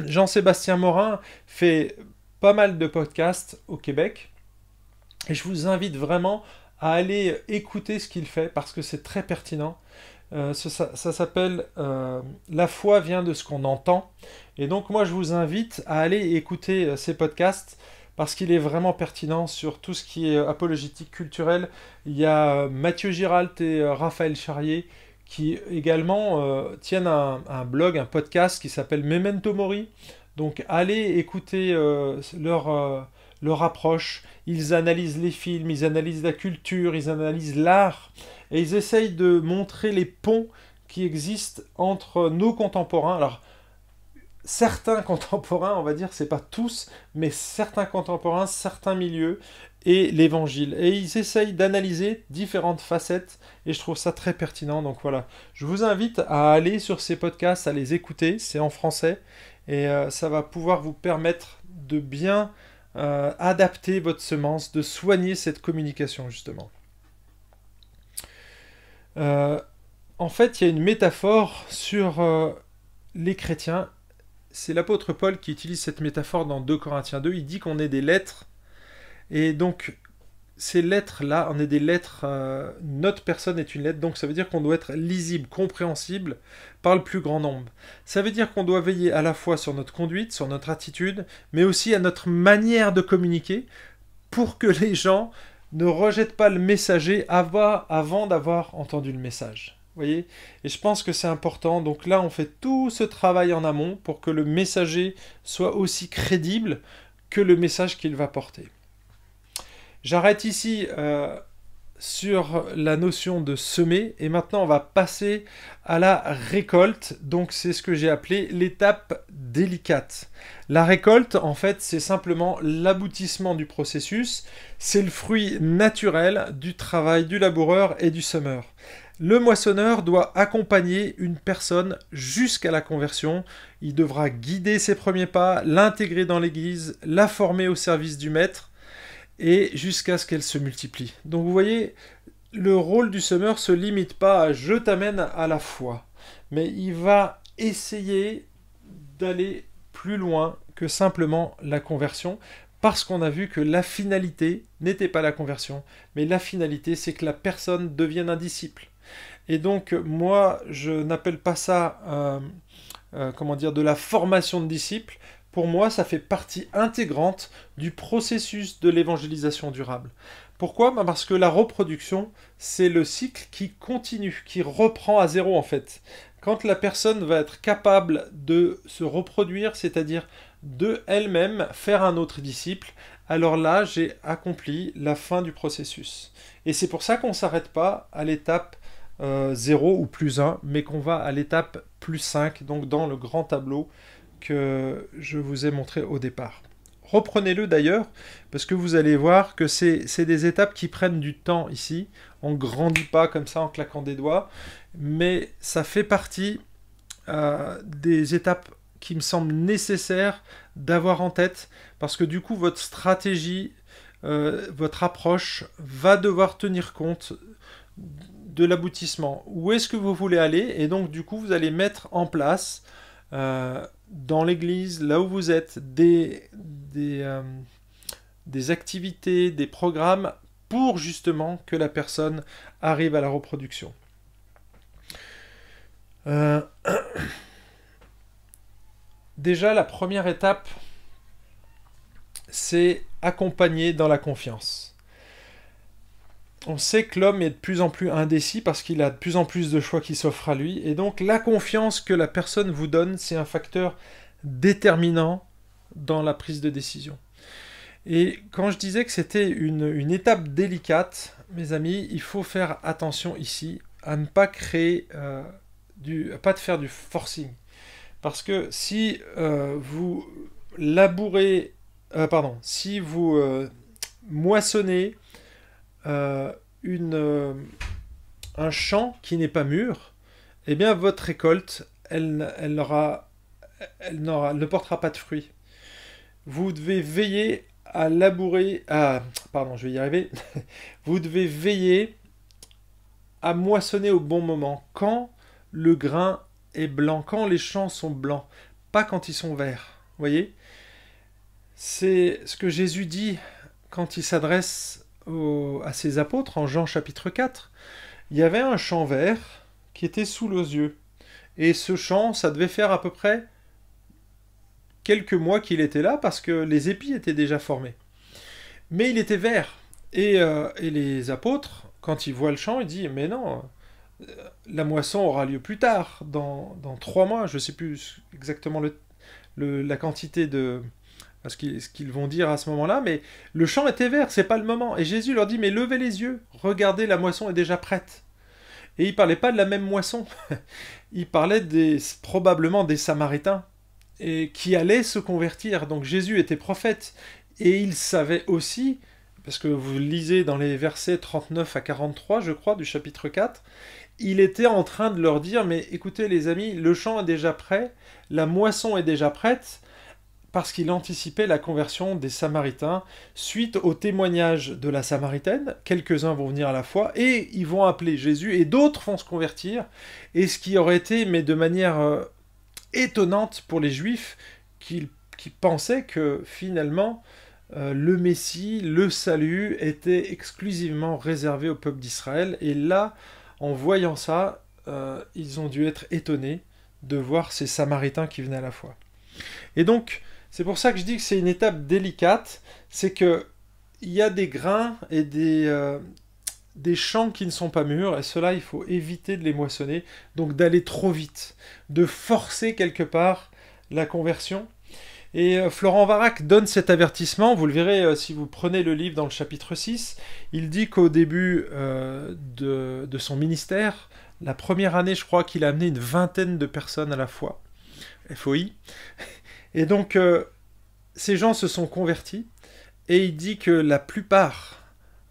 Jean-Sébastien Morin fait pas mal de podcasts au Québec et je vous invite vraiment à aller écouter ce qu'il fait parce que c'est très pertinent. Ça s'appelle La foi vient de ce qu'on entend. Et donc moi je vous invite à aller écouter ces podcasts parce qu'il est vraiment pertinent sur tout ce qui est apologétique culturelle. Il y a Mathieu Giralt et Raphaël Charrier qui également tiennent un blog, un podcast qui s'appelle Memento Mori. Donc allez écouter leur approche. Ils analysent les films, ils analysent la culture, ils analysent l'art. Et ils essayent de montrer les ponts qui existent entre nos contemporains. Alors, certains contemporains, on va dire, c'est pas tous, mais certains contemporains, certains milieux, et l'évangile. Et ils essayent d'analyser différentes facettes, et je trouve ça très pertinent. Donc voilà, je vous invite à aller sur ces podcasts, à les écouter, c'est en français, et ça va pouvoir vous permettre de bien adapter votre semence, de soigner cette communication, justement. En fait, il y a une métaphore sur les chrétiens. C'est l'apôtre Paul qui utilise cette métaphore dans 2 Corinthiens 2. Il dit qu'on est des lettres. Et donc, ces lettres-là, on est des lettres. Notre personne est une lettre. Donc, ça veut dire qu'on doit être lisible, compréhensible par le plus grand nombre. Ça veut dire qu'on doit veiller à la fois sur notre conduite, sur notre attitude, mais aussi à notre manière de communiquer pour que les gens ne rejette pas le messager avant d'avoir entendu le message. Vous voyez? Et je pense que c'est important. Donc là, on fait tout ce travail en amont pour que le messager soit aussi crédible que le message qu'il va porter. J'arrête ici sur la notion de semer et maintenant on va passer à la récolte. Donc c'est ce que j'ai appelé l'étape délicate. La récolte, en fait, c'est simplement l'aboutissement du processus. C'est le fruit naturel du travail du laboureur et du semeur. Le moissonneur doit accompagner une personne jusqu'à la conversion. Il devra guider ses premiers pas, l'intégrer dans l'église, la former au service du maître et jusqu'à ce qu'elle se multiplie. Donc vous voyez, le rôle du semeur ne se limite pas à « je t'amène à la foi », mais il va essayer d'aller plus loin que simplement la conversion, parce qu'on a vu que la finalité n'était pas la conversion, mais la finalité c'est que la personne devienne un disciple. Et donc moi je n'appelle pas ça comment dire, de la formation de disciples, pour moi, ça fait partie intégrante du processus de l'évangélisation durable. Pourquoi? Parce que la reproduction, c'est le cycle qui continue, qui reprend à zéro en fait. Quand la personne va être capable de se reproduire, c'est-à-dire de elle-même faire un autre disciple, alors là, j'ai accompli la fin du processus. Et c'est pour ça qu'on ne s'arrête pas à l'étape 0 ou plus 1, mais qu'on va à l'étape plus 5, donc dans le grand tableau que je vous ai montré au départ. Reprenez-le d'ailleurs, parce que vous allez voir que c'est des étapes qui prennent du temps ici. On ne grandit pas comme ça en claquant des doigts, mais ça fait partie des étapes qui me semblent nécessaires d'avoir en tête, parce que du coup, votre stratégie, votre approche va devoir tenir compte de l'aboutissement. Où est-ce que vous voulez aller? Et donc, du coup, vous allez mettre en place dans l'église, là où vous êtes, des activités, des programmes pour justement que la personne arrive à la reproduction. Déjà, la première étape, c'est accompagner dans la confiance. On sait que l'homme est de plus en plus indécis parce qu'il a de plus en plus de choix qui s'offrent à lui. Et donc la confiance que la personne vous donne, c'est un facteur déterminant dans la prise de décision. Et quand je disais que c'était une étape délicate, mes amis, il faut faire attention ici à ne pas créer pas de faire du forcing. Parce que si vous labourez, si vous moissonnez un champ qui n'est pas mûr, eh bien votre récolte, elle ne portera pas de fruits. Vous devez veiller à labourer, je vais y arriver. Vous devez veiller à moissonner au bon moment, quand le grain est blanc, quand les champs sont blancs, pas quand ils sont verts. Vous voyez? C'est ce que Jésus dit quand il s'adresse à ses apôtres en Jean chapitre 4. Il y avait un champ vert qui était sous leurs yeux. Et ce champ, ça devait faire à peu près quelques mois qu'il était là parce que les épis étaient déjà formés. Mais il était vert. Et les apôtres, quand ils voient le champ, ils disent « Mais non, la moisson aura lieu plus tard, dans 3 mois. » Je ne sais plus exactement la quantité de... ce qu'ils vont dire à ce moment-là, mais le champ était vert, c'est pas le moment. Et Jésus leur dit, mais levez les yeux, regardez, la moisson est déjà prête. Et il parlait pas de la même moisson, il parlait probablement des Samaritains, et qui allaient se convertir. Donc Jésus était prophète, et il savait aussi, parce que vous lisez dans les versets 39 à 43, je crois, du chapitre 4, il était en train de leur dire, mais écoutez les amis, le champ est déjà prêt, la moisson est déjà prête, parce qu'il anticipait la conversion des Samaritains suite au témoignage de la Samaritaine. Quelques-uns vont venir à la foi et ils vont appeler Jésus et d'autres vont se convertir. Et ce qui aurait été, mais de manière étonnante pour les Juifs, qui pensaient que finalement le Messie, le salut, était exclusivement réservé au peuple d'Israël. Et là, en voyant ça, ils ont dû être étonnés de voir ces Samaritains qui venaient à la foi. Et donc, c'est pour ça que je dis que c'est une étape délicate, c'est qu'il y a des grains et des champs qui ne sont pas mûrs, et cela, il faut éviter de les moissonner, donc d'aller trop vite, de forcer quelque part la conversion. Et Florent Varac donne cet avertissement, vous le verrez si vous prenez le livre dans le chapitre 6, il dit qu'au début de son ministère, la première année, je crois qu'il a amené une 20aine de personnes à la foi, FOI. Et donc, ces gens se sont convertis, et il dit que la plupart,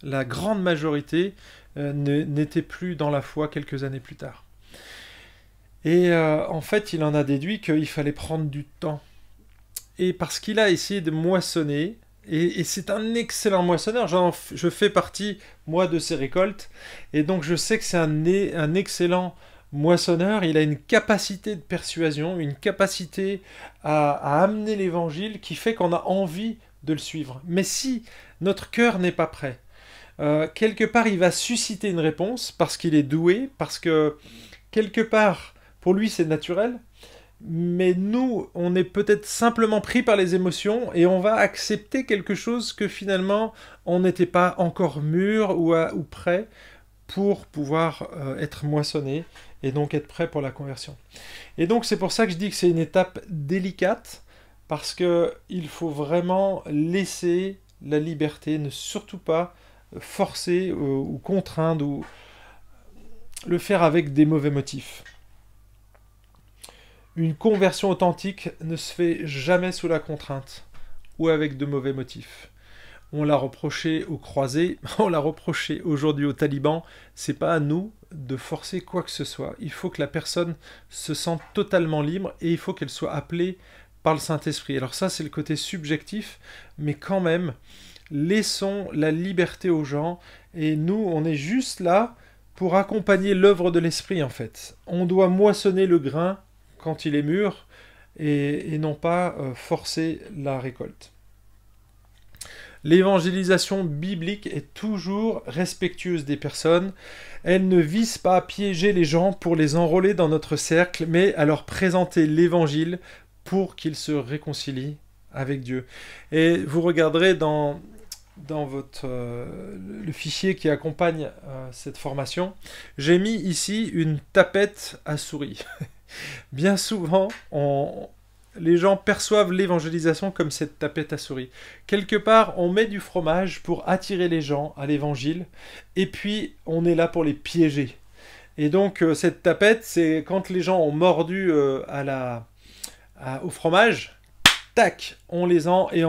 la grande majorité, n'étaient plus dans la foi quelques années plus tard. Et en fait, il en a déduit qu'il fallait prendre du temps. Et parce qu'il a essayé de moissonner, et c'est un excellent moissonneur, je fais partie, moi, de ses récoltes, et donc je sais que c'est un excellent moissonneur, il a une capacité de persuasion, une capacité à amener l'évangile qui fait qu'on a envie de le suivre. Mais si notre cœur n'est pas prêt, quelque part il va susciter une réponse parce qu'il est doué, parce que quelque part pour lui c'est naturel, Mais nous, on est peut-être simplement pris par les émotions et on va accepter quelque chose que finalement on n'était pas encore mûr ou prêt pour pouvoir être moissonné et donc être prêt pour la conversion. Et donc c'est pour ça que je dis que c'est une étape délicate parce qu'il faut vraiment laisser la liberté, ne surtout pas forcer ou contraindre ou le faire avec des mauvais motifs. Une conversion authentique ne se fait jamais sous la contrainte ou avec de mauvais motifs. On l'a reproché aux croisés, on l'a reproché aujourd'hui aux talibans. C'est pas à nous de forcer quoi que ce soit. Il faut que la personne se sente totalement libre et il faut qu'elle soit appelée par le Saint-Esprit. Alors ça, c'est le côté subjectif, mais quand même, laissons la liberté aux gens et nous, on est juste là pour accompagner l'œuvre de l'Esprit en fait. On doit moissonner le grain quand il est mûr et non pas forcer la récolte. L'évangélisation biblique est toujours respectueuse des personnes. Elle ne vise pas à piéger les gens pour les enrôler dans notre cercle, mais à leur présenter l'évangile pour qu'ils se réconcilient avec Dieu. Et vous regarderez dans le fichier qui accompagne cette formation, j'ai mis ici une tapette à souris. Bien souvent, les gens perçoivent l'évangélisation comme cette tapette à souris. Quelque part, on met du fromage pour attirer les gens à l'évangile, et puis on est là pour les piéger. Et donc, cette tapette, c'est quand les gens ont mordu au fromage, tac, on les a et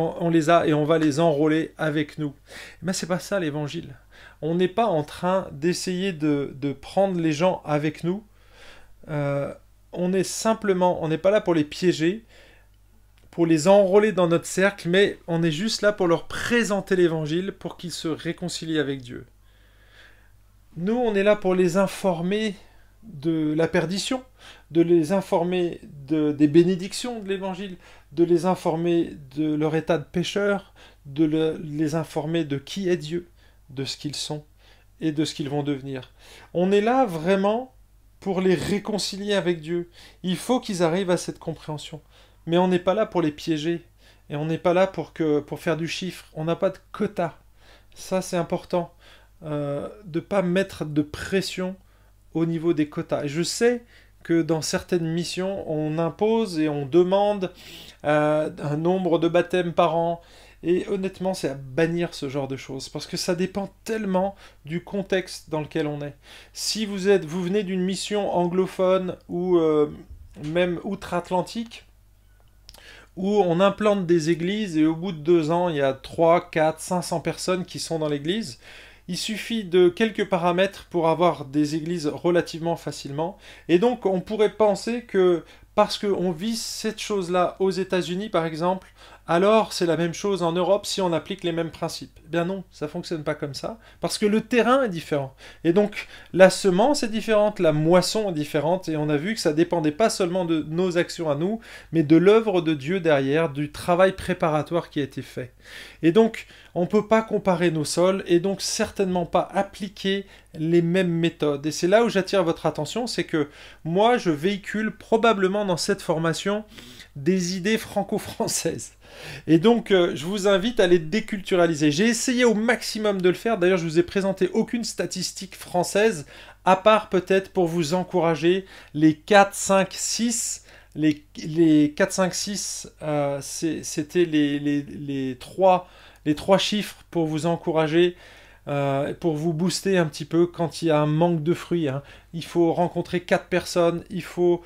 on va les enrôler avec nous. Mais c'est pas ça l'évangile. On n'est pas en train d'essayer de prendre les gens avec nous. On n'est pas là pour les piéger, pour les enrôler dans notre cercle, mais on est juste là pour leur présenter l'évangile pour qu'ils se réconcilient avec Dieu. Nous, on est là pour les informer de la perdition, de les informer des bénédictions de l'évangile, de les informer de leur état de pécheur, les informer de qui est Dieu, de ce qu'ils sont et de ce qu'ils vont devenir. On est là vraiment pour les réconcilier avec Dieu. Il faut qu'ils arrivent à cette compréhension. Mais on n'est pas là pour les piéger. Et on n'est pas là pour faire du chiffre. On n'a pas de quota. Ça, c'est important. De ne pas mettre de pression au niveau des quotas. Et je sais que dans certaines missions, on impose et on demande un nombre de baptêmes par an. Et honnêtement, c'est à bannir ce genre de choses, parce que ça dépend tellement du contexte dans lequel on est. Si vous venez d'une mission anglophone ou même outre-Atlantique, où on implante des églises et au bout de 2 ans, il y a 3, 4, 500 personnes qui sont dans l'église, il suffit de quelques paramètres pour avoir des églises relativement facilement. Et donc, on pourrait penser que parce qu'on vise cette chose-là aux États-Unis, par exemple, alors c'est la même chose en Europe si on applique les mêmes principes. Eh bien non, ça ne fonctionne pas comme ça, parce que le terrain est différent. Et donc, la semence est différente, la moisson est différente, et on a vu que ça dépendait pas seulement de nos actions à nous, mais de l'œuvre de Dieu derrière, du travail préparatoire qui a été fait. Et donc, on ne peut pas comparer nos sols, et donc certainement pas appliquer les mêmes méthodes. Et c'est là où j'attire votre attention, c'est que moi, je véhicule probablement dans cette formation des idées franco-françaises. Et donc, je vous invite à les déculturaliser. J'ai essayé au maximum de le faire. D'ailleurs, je ne vous ai présenté aucune statistique française, à part peut-être pour vous encourager les 4, 5, 6. Les 4, 5, 6, c'était les trois chiffres pour vous encourager, pour vous booster un petit peu quand il y a un manque de fruits. Hein. Il faut rencontrer 4 personnes, il faut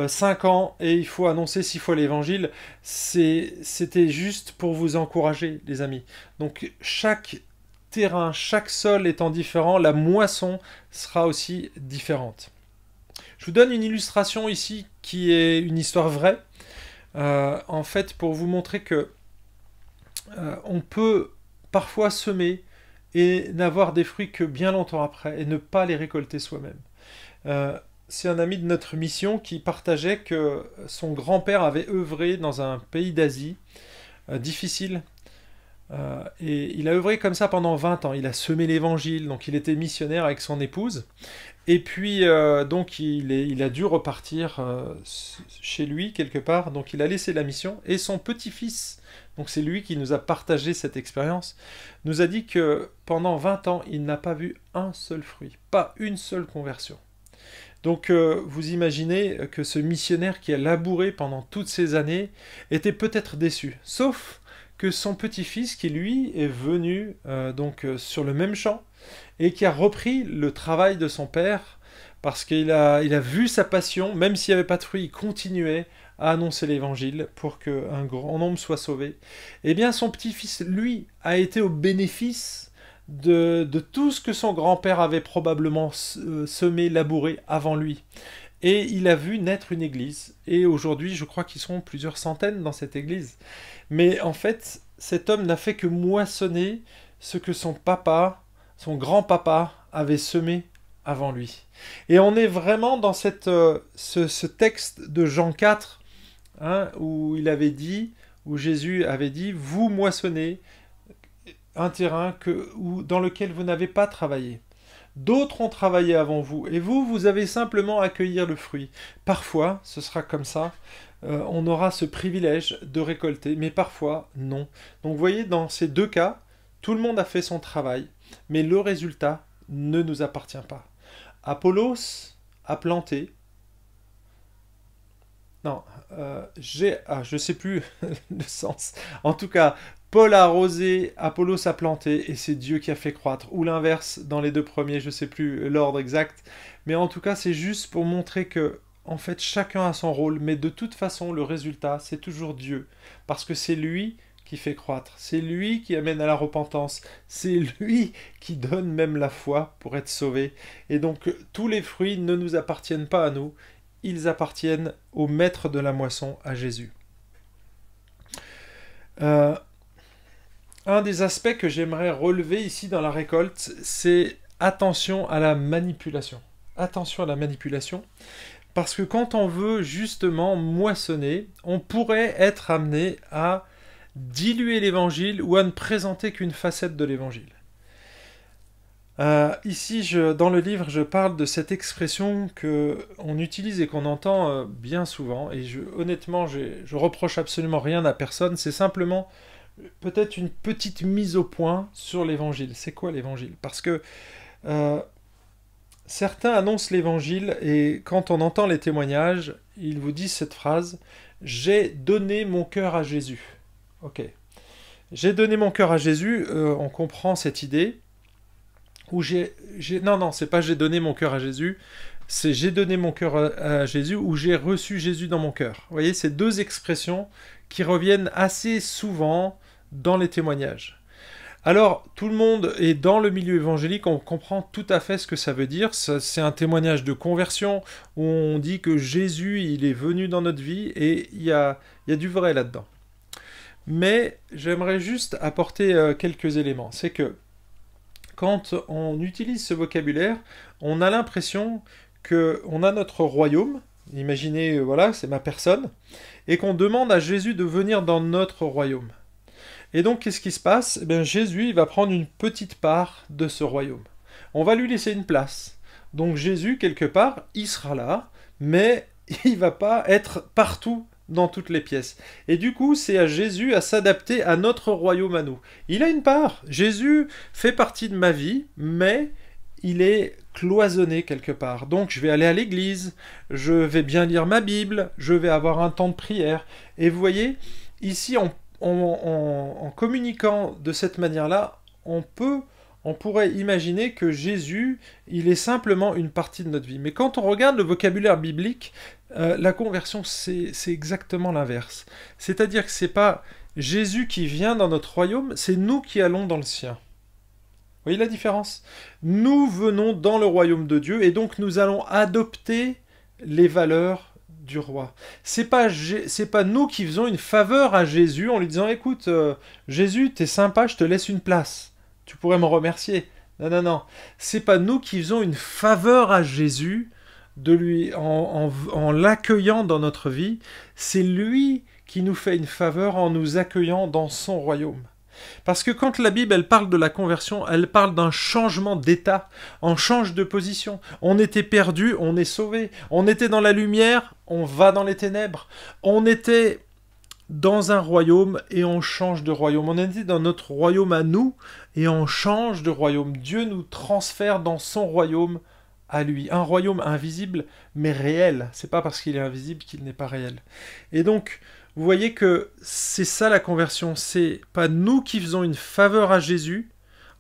5 ans et il faut annoncer 6 fois l'évangile. C'était juste pour vous encourager, les amis. Donc chaque terrain, chaque sol étant différent, la moisson sera aussi différente. Je vous donne une illustration ici qui est une histoire vraie. En fait, pour vous montrer que on peut parfois semer et n'avoir des fruits que bien longtemps après et ne pas les récolter soi-même. C'est un ami de notre mission qui partageait que son grand-père avait œuvré dans un pays d'Asie difficile Et il a œuvré comme ça pendant 20 ans. Il a semé l'évangile, donc il était missionnaire avec son épouse. Et puis, donc, il a dû repartir chez lui, quelque part. Donc, il a laissé la mission. Et son petit-fils, donc c'est lui qui nous a partagé cette expérience, nous a dit que pendant 20 ans, il n'a pas vu un seul fruit, pas une seule conversion. Donc, vous imaginez que ce missionnaire qui a labouré pendant toutes ces années était peut-être déçu. Sauf que son petit-fils, qui lui est venu sur le même champ, et qui a repris le travail de son père, parce qu'il a vu sa passion, même s'il n'y avait pas de fruits, il continuait à annoncer l'évangile pour qu'un grand nombre soit sauvé. Eh bien, son petit-fils, lui, a été au bénéfice de tout ce que son grand-père avait probablement semé, labouré avant lui. Et il a vu naître une église. Et aujourd'hui, je crois qu'ils sont plusieurs centaines dans cette église. Mais en fait, cet homme n'a fait que moissonner ce que son papa, son grand-papa, avait semé avant lui. Et on est vraiment dans ce texte de Jean 4, hein, où Jésus avait dit, vous moissonnez un terrain dans lequel vous n'avez pas travaillé. D'autres ont travaillé avant vous, et vous avez simplement à accueillir le fruit. Parfois, ce sera comme ça, on aura ce privilège de récolter, mais parfois, non. Donc vous voyez, dans ces deux cas, tout le monde a fait son travail, mais le résultat ne nous appartient pas. Apollos a planté. Non, je ne sais plus le sens. En tout cas, Paul a arrosé, Apollos a planté, et c'est Dieu qui a fait croître. Ou l'inverse, dans les deux premiers, je ne sais plus l'ordre exact. Mais en tout cas, c'est juste pour montrer que, en fait, chacun a son rôle. Mais de toute façon, le résultat, c'est toujours Dieu. Parce que c'est lui qui fait croître. C'est lui qui amène à la repentance. C'est lui qui donne même la foi pour être sauvé. Et donc, tous les fruits ne nous appartiennent pas à nous. Ils appartiennent au maître de la moisson, à Jésus. Un des aspects que j'aimerais relever ici dans la récolte, c'est attention à la manipulation. Attention à la manipulation, parce que quand on veut justement moissonner, on pourrait être amené à diluer l'évangile ou à ne présenter qu'une facette de l'évangile. Ici, dans le livre, je parle de cette expression qu'on utilise et qu'on entend bien souvent, et honnêtement, je reproche absolument rien à personne, c'est simplement peut-être une petite mise au point sur l'évangile. C'est quoi l'évangile? Parce que certains annoncent l'évangile, et quand on entend les témoignages, ils vous disent cette phrase, « J'ai donné mon cœur à Jésus ». Ok. J'ai donné mon cœur à Jésus, on comprend cette idée. Non, c'est pas j'ai donné mon cœur à Jésus, c'est j'ai donné mon cœur à Jésus ou j'ai reçu Jésus dans mon cœur. Vous voyez, c'est deux expressions qui reviennent assez souvent dans les témoignages. Alors, tout le monde est dans le milieu évangélique, on comprend tout à fait ce que ça veut dire. C'est un témoignage de conversion où on dit que Jésus, il est venu dans notre vie et il y a du vrai là-dedans. Mais j'aimerais juste apporter quelques éléments. C'est que quand on utilise ce vocabulaire, on a l'impression qu'on a notre royaume, imaginez, voilà, c'est ma personne, et qu'on demande à Jésus de venir dans notre royaume. Et donc, qu'est-ce qui se passe? Eh bien, Jésus il va prendre une petite part de ce royaume. On va lui laisser une place. Donc Jésus, quelque part, il sera là, mais il ne va pas être partout dans toutes les pièces. Et du coup, c'est à Jésus à s'adapter à notre royaume à nous. Il a une part. Jésus fait partie de ma vie, mais il est cloisonné quelque part. Donc, je vais aller à l'église, je vais bien lire ma Bible, je vais avoir un temps de prière. Et vous voyez, ici, en communiquant de cette manière-là, on pourrait imaginer que Jésus, il est simplement une partie de notre vie. Mais quand on regarde le vocabulaire biblique, la conversion, c'est exactement l'inverse. C'est-à-dire que c'est pas Jésus qui vient dans notre royaume, c'est nous qui allons dans le sien. Vous voyez la différence? Nous venons dans le royaume de Dieu, et donc nous allons adopter les valeurs du roi. C'est pas nous qui faisons une faveur à Jésus en lui disant « Écoute, Jésus, t'es sympa, je te laisse une place. Tu pourrais me remercier. » Non. C'est pas nous qui faisons une faveur à Jésus en l'accueillant dans notre vie. C'est lui qui nous fait une faveur en nous accueillant dans son royaume. Parce que quand la Bible, elle parle de la conversion, elle parle d'un changement d'état, on change de position. On était perdu, on est sauvé. On était dans la lumière, on va dans les ténèbres. On était dans un royaume et on change de royaume. On était dans notre royaume à nous et on change de royaume. Dieu nous transfère dans son royaume à lui. Un royaume invisible mais réel. C'est pas parce qu'il est invisible qu'il n'est pas réel. Et donc, vous voyez que c'est ça la conversion. C'est pas nous qui faisons une faveur à Jésus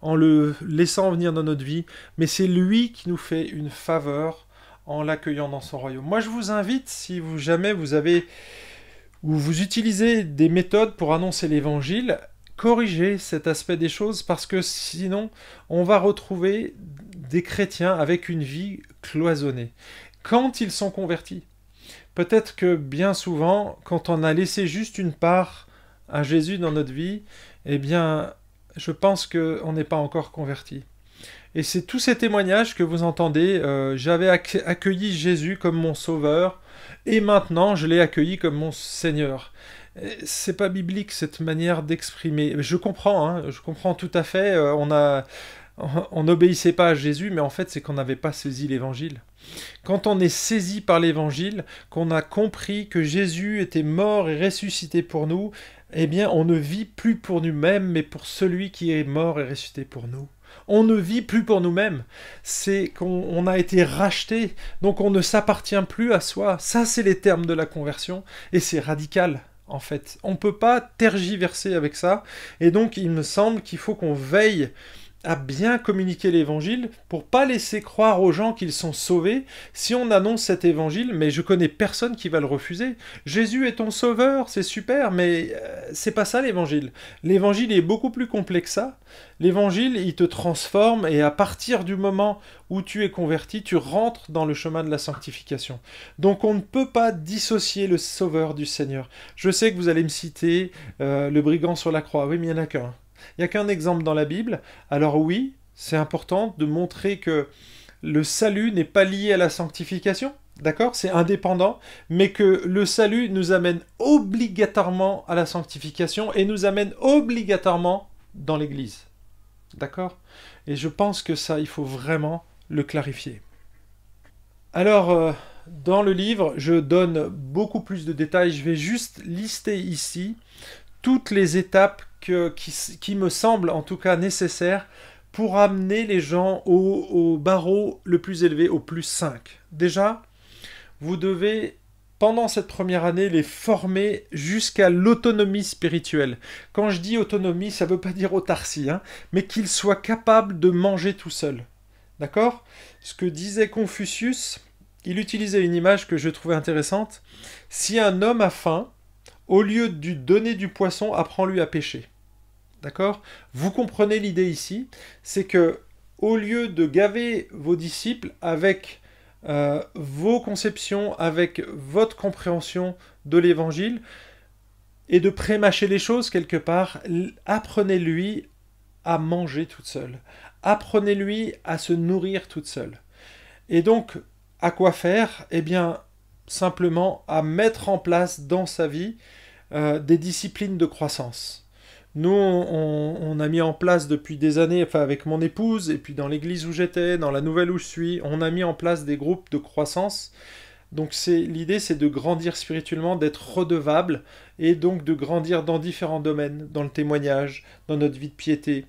en le laissant venir dans notre vie, mais c'est lui qui nous fait une faveur en l'accueillant dans son royaume. Moi, je vous invite, si vous jamais vous avez ou vous utilisez des méthodes pour annoncer l'évangile, corrigez cet aspect des choses parce que sinon, on va retrouver des chrétiens avec une vie cloisonnée. Quand ils sont convertis, peut-être que bien souvent, quand on a laissé juste une part à Jésus dans notre vie, eh bien, je pense qu'on n'est pas encore converti. Et c'est tous ces témoignages que vous entendez. J'avais accueilli Jésus comme mon sauveur, et maintenant je l'ai accueilli comme mon Seigneur. C'est pas biblique cette manière d'exprimer. Je comprends tout à fait. On n'obéissait pas à Jésus, mais en fait c'est qu'on n'avait pas saisi l'évangile. Quand on est saisi par l'évangile, qu'on a compris que Jésus était mort et ressuscité pour nous, eh bien on ne vit plus pour nous-mêmes, mais pour celui qui est mort et ressuscité pour nous. On ne vit plus pour nous-mêmes, c'est qu'on a été racheté, donc on ne s'appartient plus à soi. Ça, c'est les termes de la conversion, et c'est radical, en fait. On ne peut pas tergiverser avec ça, et donc il me semble qu'il faut qu'on veille à bien communiquer l'évangile pour pas laisser croire aux gens qu'ils sont sauvés si on annonce cet évangile, mais je connais personne qui va le refuser. Jésus est ton sauveur, c'est super, mais c'est pas ça l'évangile. L'évangile est beaucoup plus complexe que ça. L'évangile, il te transforme et à partir du moment où tu es converti, tu rentres dans le chemin de la sanctification. Donc on ne peut pas dissocier le sauveur du Seigneur. Je sais que vous allez me citer le brigand sur la croix, oui mais il n'y en a qu'un. Il n'y a qu'un exemple dans la Bible. Alors oui, c'est important de montrer que le salut n'est pas lié à la sanctification, d'accord? C'est indépendant, mais que le salut nous amène obligatoirement à la sanctification et nous amène obligatoirement dans l'Église, d'accord? Et je pense que ça, il faut vraiment le clarifier. Alors, dans le livre, je donne beaucoup plus de détails. Je vais juste lister ici toutes les étapes qui me semblent en tout cas nécessaires pour amener les gens au barreau le plus élevé, au plus 5. Déjà, vous devez, pendant cette première année, les former jusqu'à l'autonomie spirituelle. Quand je dis autonomie, ça ne veut pas dire autarcie, mais qu'ils soient capables de manger tout seuls. D'accord? Ce que disait Confucius, il utilisait une image que je trouvais intéressante. Si un homme a faim, au lieu de lui donner du poisson, apprends-lui à pêcher. D'accord? Vous comprenez l'idée ici, c'est que au lieu de gaver vos disciples avec vos conceptions, avec votre compréhension de l'évangile, et de prémâcher les choses quelque part, apprenez-lui à manger toute seule. Apprenez-lui à se nourrir toute seule. Et donc, à quoi faire? Eh bien, simplement à mettre en place dans sa vie des disciplines de croissance. Nous, on a mis en place depuis des années, enfin avec mon épouse, et puis dans l'église où j'étais, dans la nouvelle où je suis, on a mis en place des groupes de croissance. Donc l'idée, c'est de grandir spirituellement, d'être redevable, et donc de grandir dans différents domaines, dans le témoignage, dans notre vie de piété,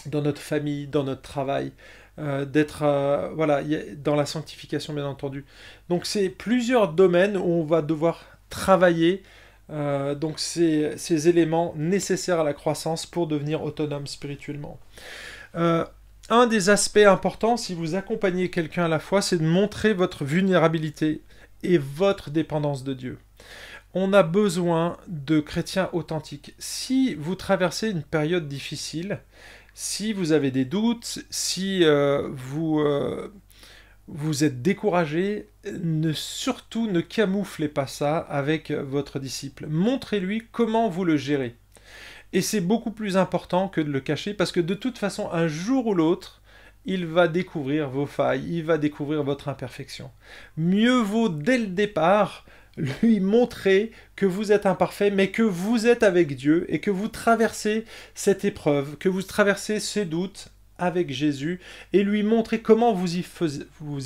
dans notre famille, dans notre travail, d'être dans la sanctification bien entendu. Donc c'est plusieurs domaines où on va devoir travailler donc ces éléments nécessaires à la croissance pour devenir autonome spirituellement. Un des aspects importants, si vous accompagnez quelqu'un à la fois, c'est de montrer votre vulnérabilité et votre dépendance de Dieu. On a besoin de chrétiens authentiques. Si vous traversez une période difficile, si vous avez des doutes, si vous êtes découragé, surtout ne camouflez pas ça avec votre disciple. Montrez-lui comment vous le gérez. Et c'est beaucoup plus important que de le cacher, parce que de toute façon, un jour ou l'autre, il va découvrir vos failles, il va découvrir votre imperfection. Mieux vaut dès le départ lui montrer que vous êtes imparfait, mais que vous êtes avec Dieu et que vous traversez cette épreuve, que vous traversez ces doutes avec Jésus et lui montrer comment vous y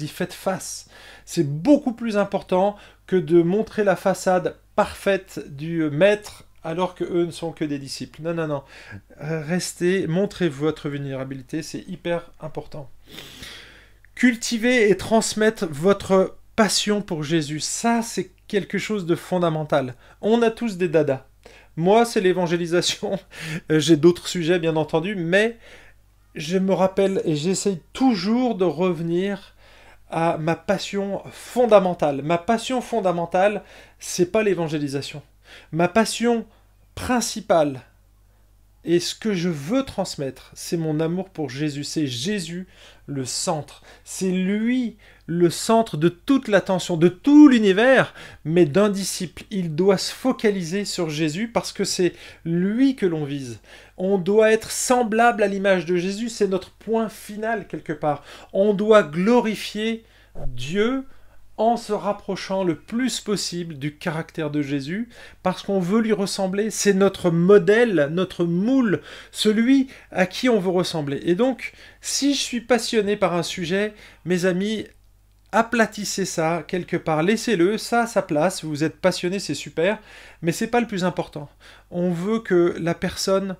faites face. C'est beaucoup plus important que de montrer la façade parfaite du maître alors que eux ne sont que des disciples. Non, non, non. Restez, montrez votre vulnérabilité, c'est hyper important. Cultivez et transmettre votre passion pour Jésus. Ça, c'est quelque chose de fondamental. On a tous des dadas. Moi, c'est l'évangélisation. J'ai d'autres sujets, bien entendu, mais je me rappelle et j'essaye toujours de revenir à ma passion fondamentale. Ma passion fondamentale, c'est pas l'évangélisation. Ma passion principale et ce que je veux transmettre, c'est mon amour pour Jésus. C'est Jésus le centre. C'est lui le centre de toute l'attention, de tout l'univers, mais d'un disciple. Il doit se focaliser sur Jésus parce que c'est lui que l'on vise. On doit être semblable à l'image de Jésus, c'est notre point final quelque part. On doit glorifier Dieu en se rapprochant le plus possible du caractère de Jésus, parce qu'on veut lui ressembler, c'est notre modèle, notre moule, celui à qui on veut ressembler. Et donc, si je suis passionné par un sujet, mes amis, aplatissez ça quelque part, laissez-le, ça a sa place, vous êtes passionné, c'est super, mais c'est pas le plus important. On veut que la personne,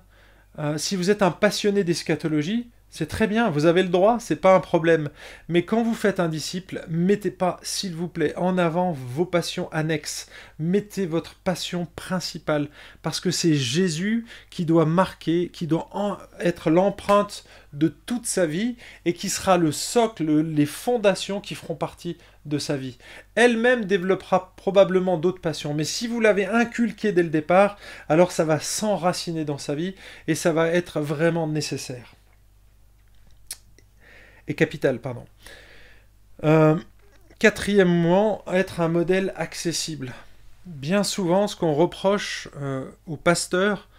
si vous êtes un passionné d'eschatologie, c'est très bien, vous avez le droit, c'est pas un problème. Mais quand vous faites un disciple, mettez pas, s'il vous plaît, en avant vos passions annexes. Mettez votre passion principale, parce que c'est Jésus qui doit marquer, qui doit être l'empreinte de toute sa vie, et qui sera le socle, les fondations qui feront partie de sa vie. Elle-même développera probablement d'autres passions, mais si vous l'avez inculqué dès le départ, alors ça va s'enraciner dans sa vie, et ça va être vraiment nécessaire. Et capital, pardon. Quatrièmement, être un modèle accessible. Bien souvent, ce qu'on reproche aux pasteurs,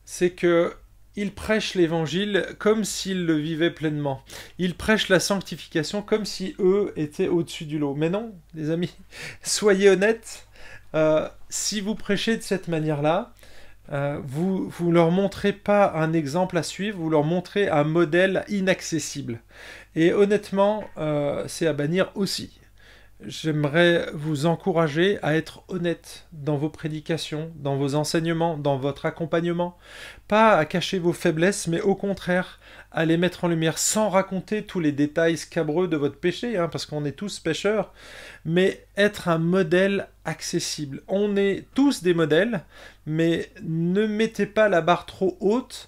c'est qu'ils prêchent l'évangile comme s'ils le vivaient pleinement. Ils prêchent la sanctification comme si eux étaient au-dessus du lot. Mais non, les amis, soyez honnêtes. Si vous prêchez de cette manière-là, vous leur montrez pas un exemple à suivre, vous leur montrez un modèle inaccessible. Et honnêtement, c'est à bannir aussi. J'aimerais vous encourager à être honnête dans vos prédications, dans vos enseignements, dans votre accompagnement. Pas à cacher vos faiblesses, mais au contraire, à les mettre en lumière sans raconter tous les détails scabreux de votre péché, parce qu'on est tous pécheurs, mais être un modèle accessible. On est tous des modèles, mais ne mettez pas la barre trop haute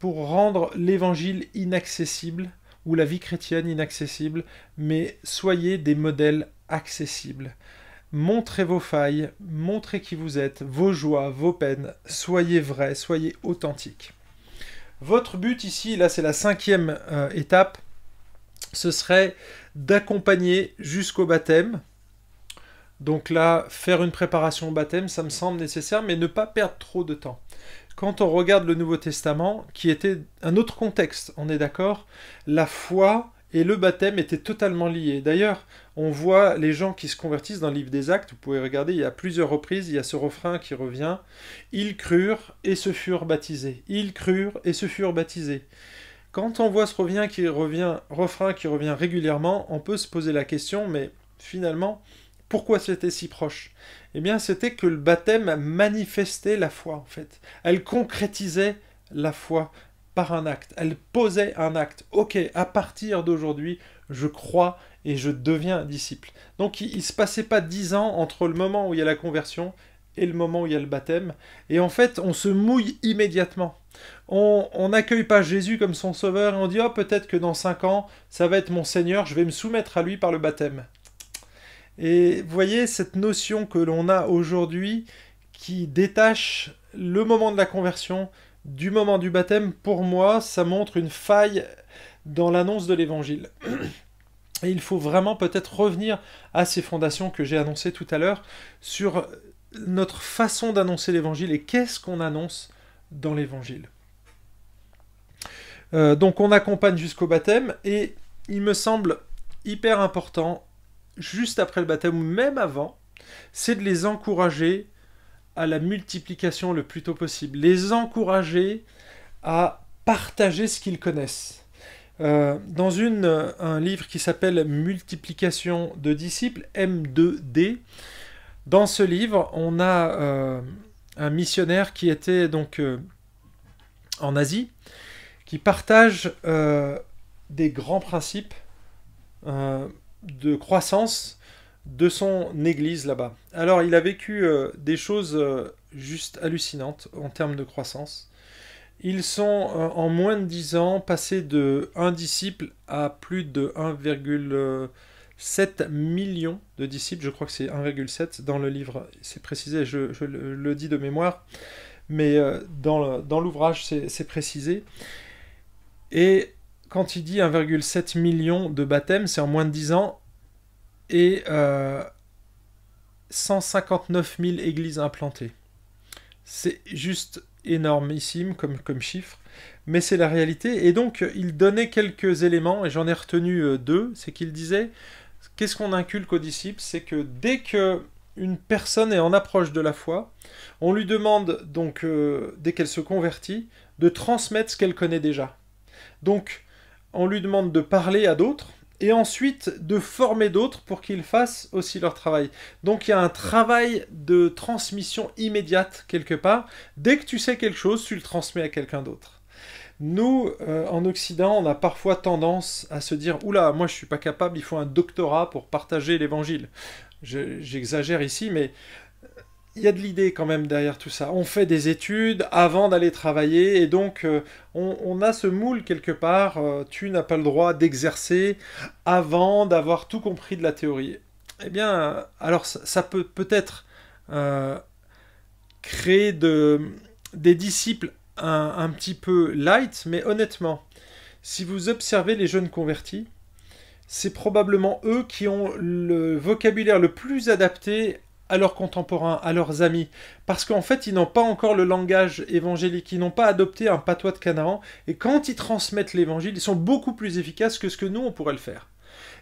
pour rendre l'évangile inaccessible ou la vie chrétienne inaccessible, mais soyez des modèles accessibles. Montrez vos failles, montrez qui vous êtes, vos joies, vos peines, soyez vrais, soyez authentiques. Votre but ici, là c'est la 5e étape, ce serait d'accompagner jusqu'au baptême. Donc là, faire une préparation au baptême, ça me semble nécessaire, mais ne pas perdre trop de temps. Quand on regarde le Nouveau Testament, qui était un autre contexte, on est d'accord, la foi et le baptême étaient totalement liés. D'ailleurs, on voit les gens qui se convertissent dans le livre des Actes, vous pouvez regarder, il y a plusieurs reprises, il y a ce refrain qui revient, « Ils crurent et se furent baptisés. Ils crurent et se furent baptisés. » Quand on voit ce refrain qui revient régulièrement, on peut se poser la question, mais finalement, pourquoi c'était si proche? Eh bien, c'était que le baptême manifestait la foi, en fait. Elle concrétisait la foi par un acte. Elle posait un acte. Ok, à partir d'aujourd'hui, je crois et je deviens un disciple. Donc, il ne se passait pas 10 ans entre le moment où il y a la conversion et le moment où il y a le baptême. Et en fait, on se mouille immédiatement. On n'accueille pas Jésus comme son sauveur et on dit « Oh, peut-être que dans 5 ans, ça va être mon Seigneur, je vais me soumettre à lui par le baptême. » Et vous voyez, cette notion que l'on a aujourd'hui qui détache le moment de la conversion du moment du baptême, pour moi, ça montre une faille dans l'annonce de l'évangile. Et il faut vraiment peut-être revenir à ces fondations que j'ai annoncées tout à l'heure sur notre façon d'annoncer l'évangile et qu'est-ce qu'on annonce dans l'évangile. Donc on accompagne jusqu'au baptême et il me semble hyper important juste après le baptême ou même avant, c'est de les encourager à la multiplication le plus tôt possible, les encourager à partager ce qu'ils connaissent. Dans un livre qui s'appelle Multiplication de disciples, M2D, dans ce livre, on a un missionnaire qui était donc en Asie, qui partage des grands principes de croissance de son église là-bas. Alors, il a vécu des choses juste hallucinantes en termes de croissance. Ils sont, en moins de 10 ans, passés de 1 disciple à plus de 1,7 million de disciples. Je crois que c'est 1,7 dans le livre, c'est précisé, je le dis de mémoire, mais dans l'ouvrage, c'est précisé. Et quand il dit 1,7 million de baptêmes, c'est en moins de 10 ans, et 159 000 églises implantées. C'est juste énormissime comme chiffre, mais c'est la réalité. Et donc, il donnait quelques éléments, et j'en ai retenu deux. C'est qu'il disait, qu'est-ce qu'on inculque aux disciples? C'est que dès qu'une personne est en approche de la foi, on lui demande, donc, dès qu'elle se convertit, de transmettre ce qu'elle connaît déjà. Donc, on lui demande de parler à d'autres, et ensuite de former d'autres pour qu'ils fassent aussi leur travail. Donc il y a un travail de transmission immédiate quelque part. Dès que tu sais quelque chose, tu le transmets à quelqu'un d'autre. Nous, en Occident, on a parfois tendance à se dire « Oula, moi je suis pas capable, il faut un doctorat pour partager l'évangile. » J'exagère ici, mais il y a de l'idée quand même derrière tout ça. On fait des études avant d'aller travailler, et donc on a ce moule quelque part, tu n'as pas le droit d'exercer avant d'avoir tout compris de la théorie. Eh bien, alors ça peut peut-être créer des disciples un petit peu light, mais honnêtement, si vous observez les jeunes convertis, c'est probablement eux qui ont le vocabulaire le plus adapté à leurs contemporains, à leurs amis, parce qu'en fait, ils n'ont pas encore le langage évangélique, ils n'ont pas adopté un patois de Canaan, et quand ils transmettent l'évangile, ils sont beaucoup plus efficaces que ce que nous, on pourrait le faire.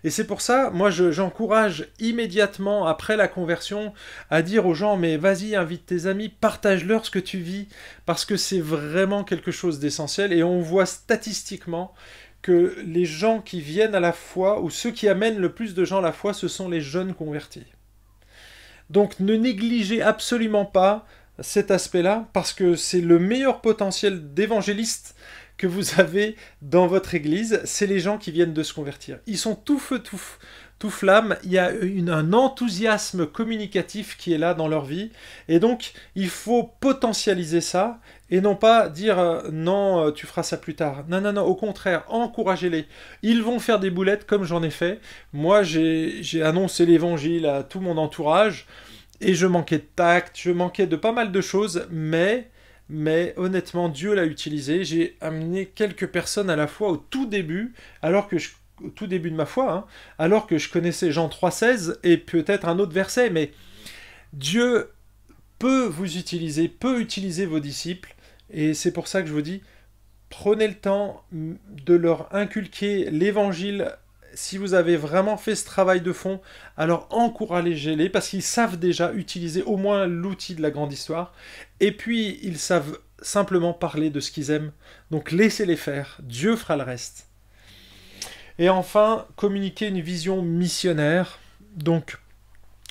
Et c'est pour ça, moi, j'encourage immédiatement, après la conversion, à dire aux gens, mais vas-y, invite tes amis, partage-leur ce que tu vis, parce que c'est vraiment quelque chose d'essentiel, et on voit statistiquement que les gens qui viennent à la foi, ou ceux qui amènent le plus de gens à la foi, ce sont les jeunes convertis. Donc ne négligez absolument pas cet aspect-là, parce que c'est le meilleur potentiel d'évangéliste que vous avez dans votre église, c'est les gens qui viennent de se convertir. Ils sont tout feu, tout flamme, il y a un enthousiasme communicatif qui est là dans leur vie, et donc il faut potentialiser ça, et non pas dire non, tu feras ça plus tard. Non, non, non, au contraire, encouragez-les. Ils vont faire des boulettes comme j'en ai fait. Moi, j'ai annoncé l'évangile à tout mon entourage, et je manquais de tact, je manquais de pas mal de choses, mais honnêtement, Dieu l'a utilisé. J'ai amené quelques personnes à la foi au tout début, au tout début de ma foi, hein, alors que je connaissais Jean 3,16 et peut-être un autre verset, mais Dieu peut vous utiliser, peut utiliser vos disciples, et c'est pour ça que je vous dis, prenez le temps de leur inculquer l'évangile. Si vous avez vraiment fait ce travail de fond, alors encouragez-les, parce qu'ils savent déjà utiliser au moins l'outil de la grande histoire, et puis ils savent simplement parler de ce qu'ils aiment, donc laissez-les faire, Dieu fera le reste. Et enfin, communiquer une vision missionnaire, donc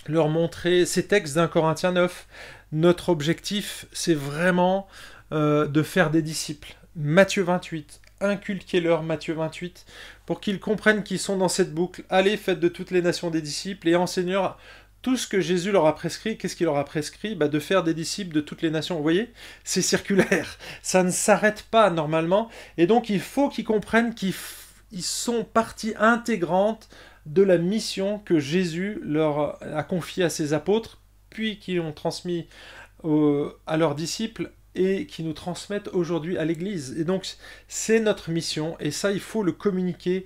leur montrer ces textes d'un Corinthiens 9. Notre objectif, c'est vraiment de faire des disciples. Matthieu 28, inculquez-leur Matthieu 28, pour qu'ils comprennent qu'ils sont dans cette boucle. Allez, faites de toutes les nations des disciples, et enseignez-leur tout ce que Jésus leur a prescrit. Qu'est-ce qu'il leur a prescrit? De faire des disciples de toutes les nations. Vous voyez, c'est circulaire, ça ne s'arrête pas normalement, et donc il faut qu'ils comprennent qu'ils sont partie intégrante de la mission que Jésus leur a confiée à ses apôtres, puis qu'ils ont transmis à leurs disciples, et qui nous transmettent aujourd'hui à l'Église. Et donc, c'est notre mission, et ça, il faut le communiquer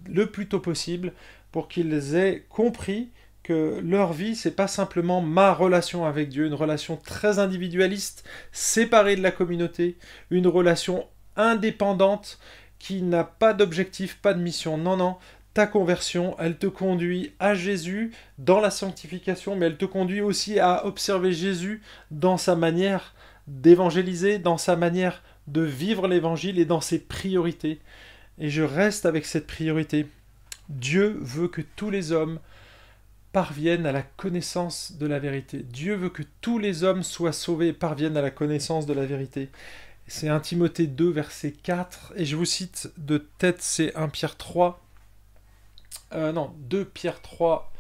le plus tôt possible pour qu'ils aient compris que leur vie, c'est pas simplement ma relation avec Dieu, une relation très individualiste, séparée de la communauté, une relation indépendante qui n'a pas d'objectif, pas de mission. Non, non, ta conversion, elle te conduit à Jésus dans la sanctification, mais elle te conduit aussi à observer Jésus dans sa manière d'évangéliser, dans sa manière de vivre l'évangile et dans ses priorités. Et je reste avec cette priorité. Dieu veut que tous les hommes parviennent à la connaissance de la vérité. Dieu veut que tous les hommes soient sauvés et parviennent à la connaissance de la vérité. C'est 1 Timothée 2, verset 4, et je vous cite de tête, c'est 1 Pierre 3, 2 Pierre 3,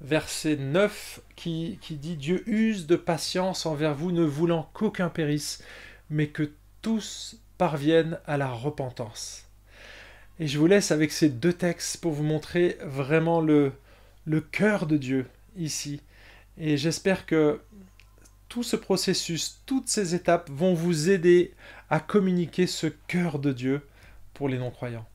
verset 9, qui dit « Dieu use de patience envers vous, ne voulant qu'aucun périsse, mais que tous parviennent à la repentance. » Et je vous laisse avec ces deux textes pour vous montrer vraiment le cœur de Dieu ici. Et j'espère que tout ce processus, toutes ces étapes vont vous aider à communiquer ce cœur de Dieu pour les non-croyants.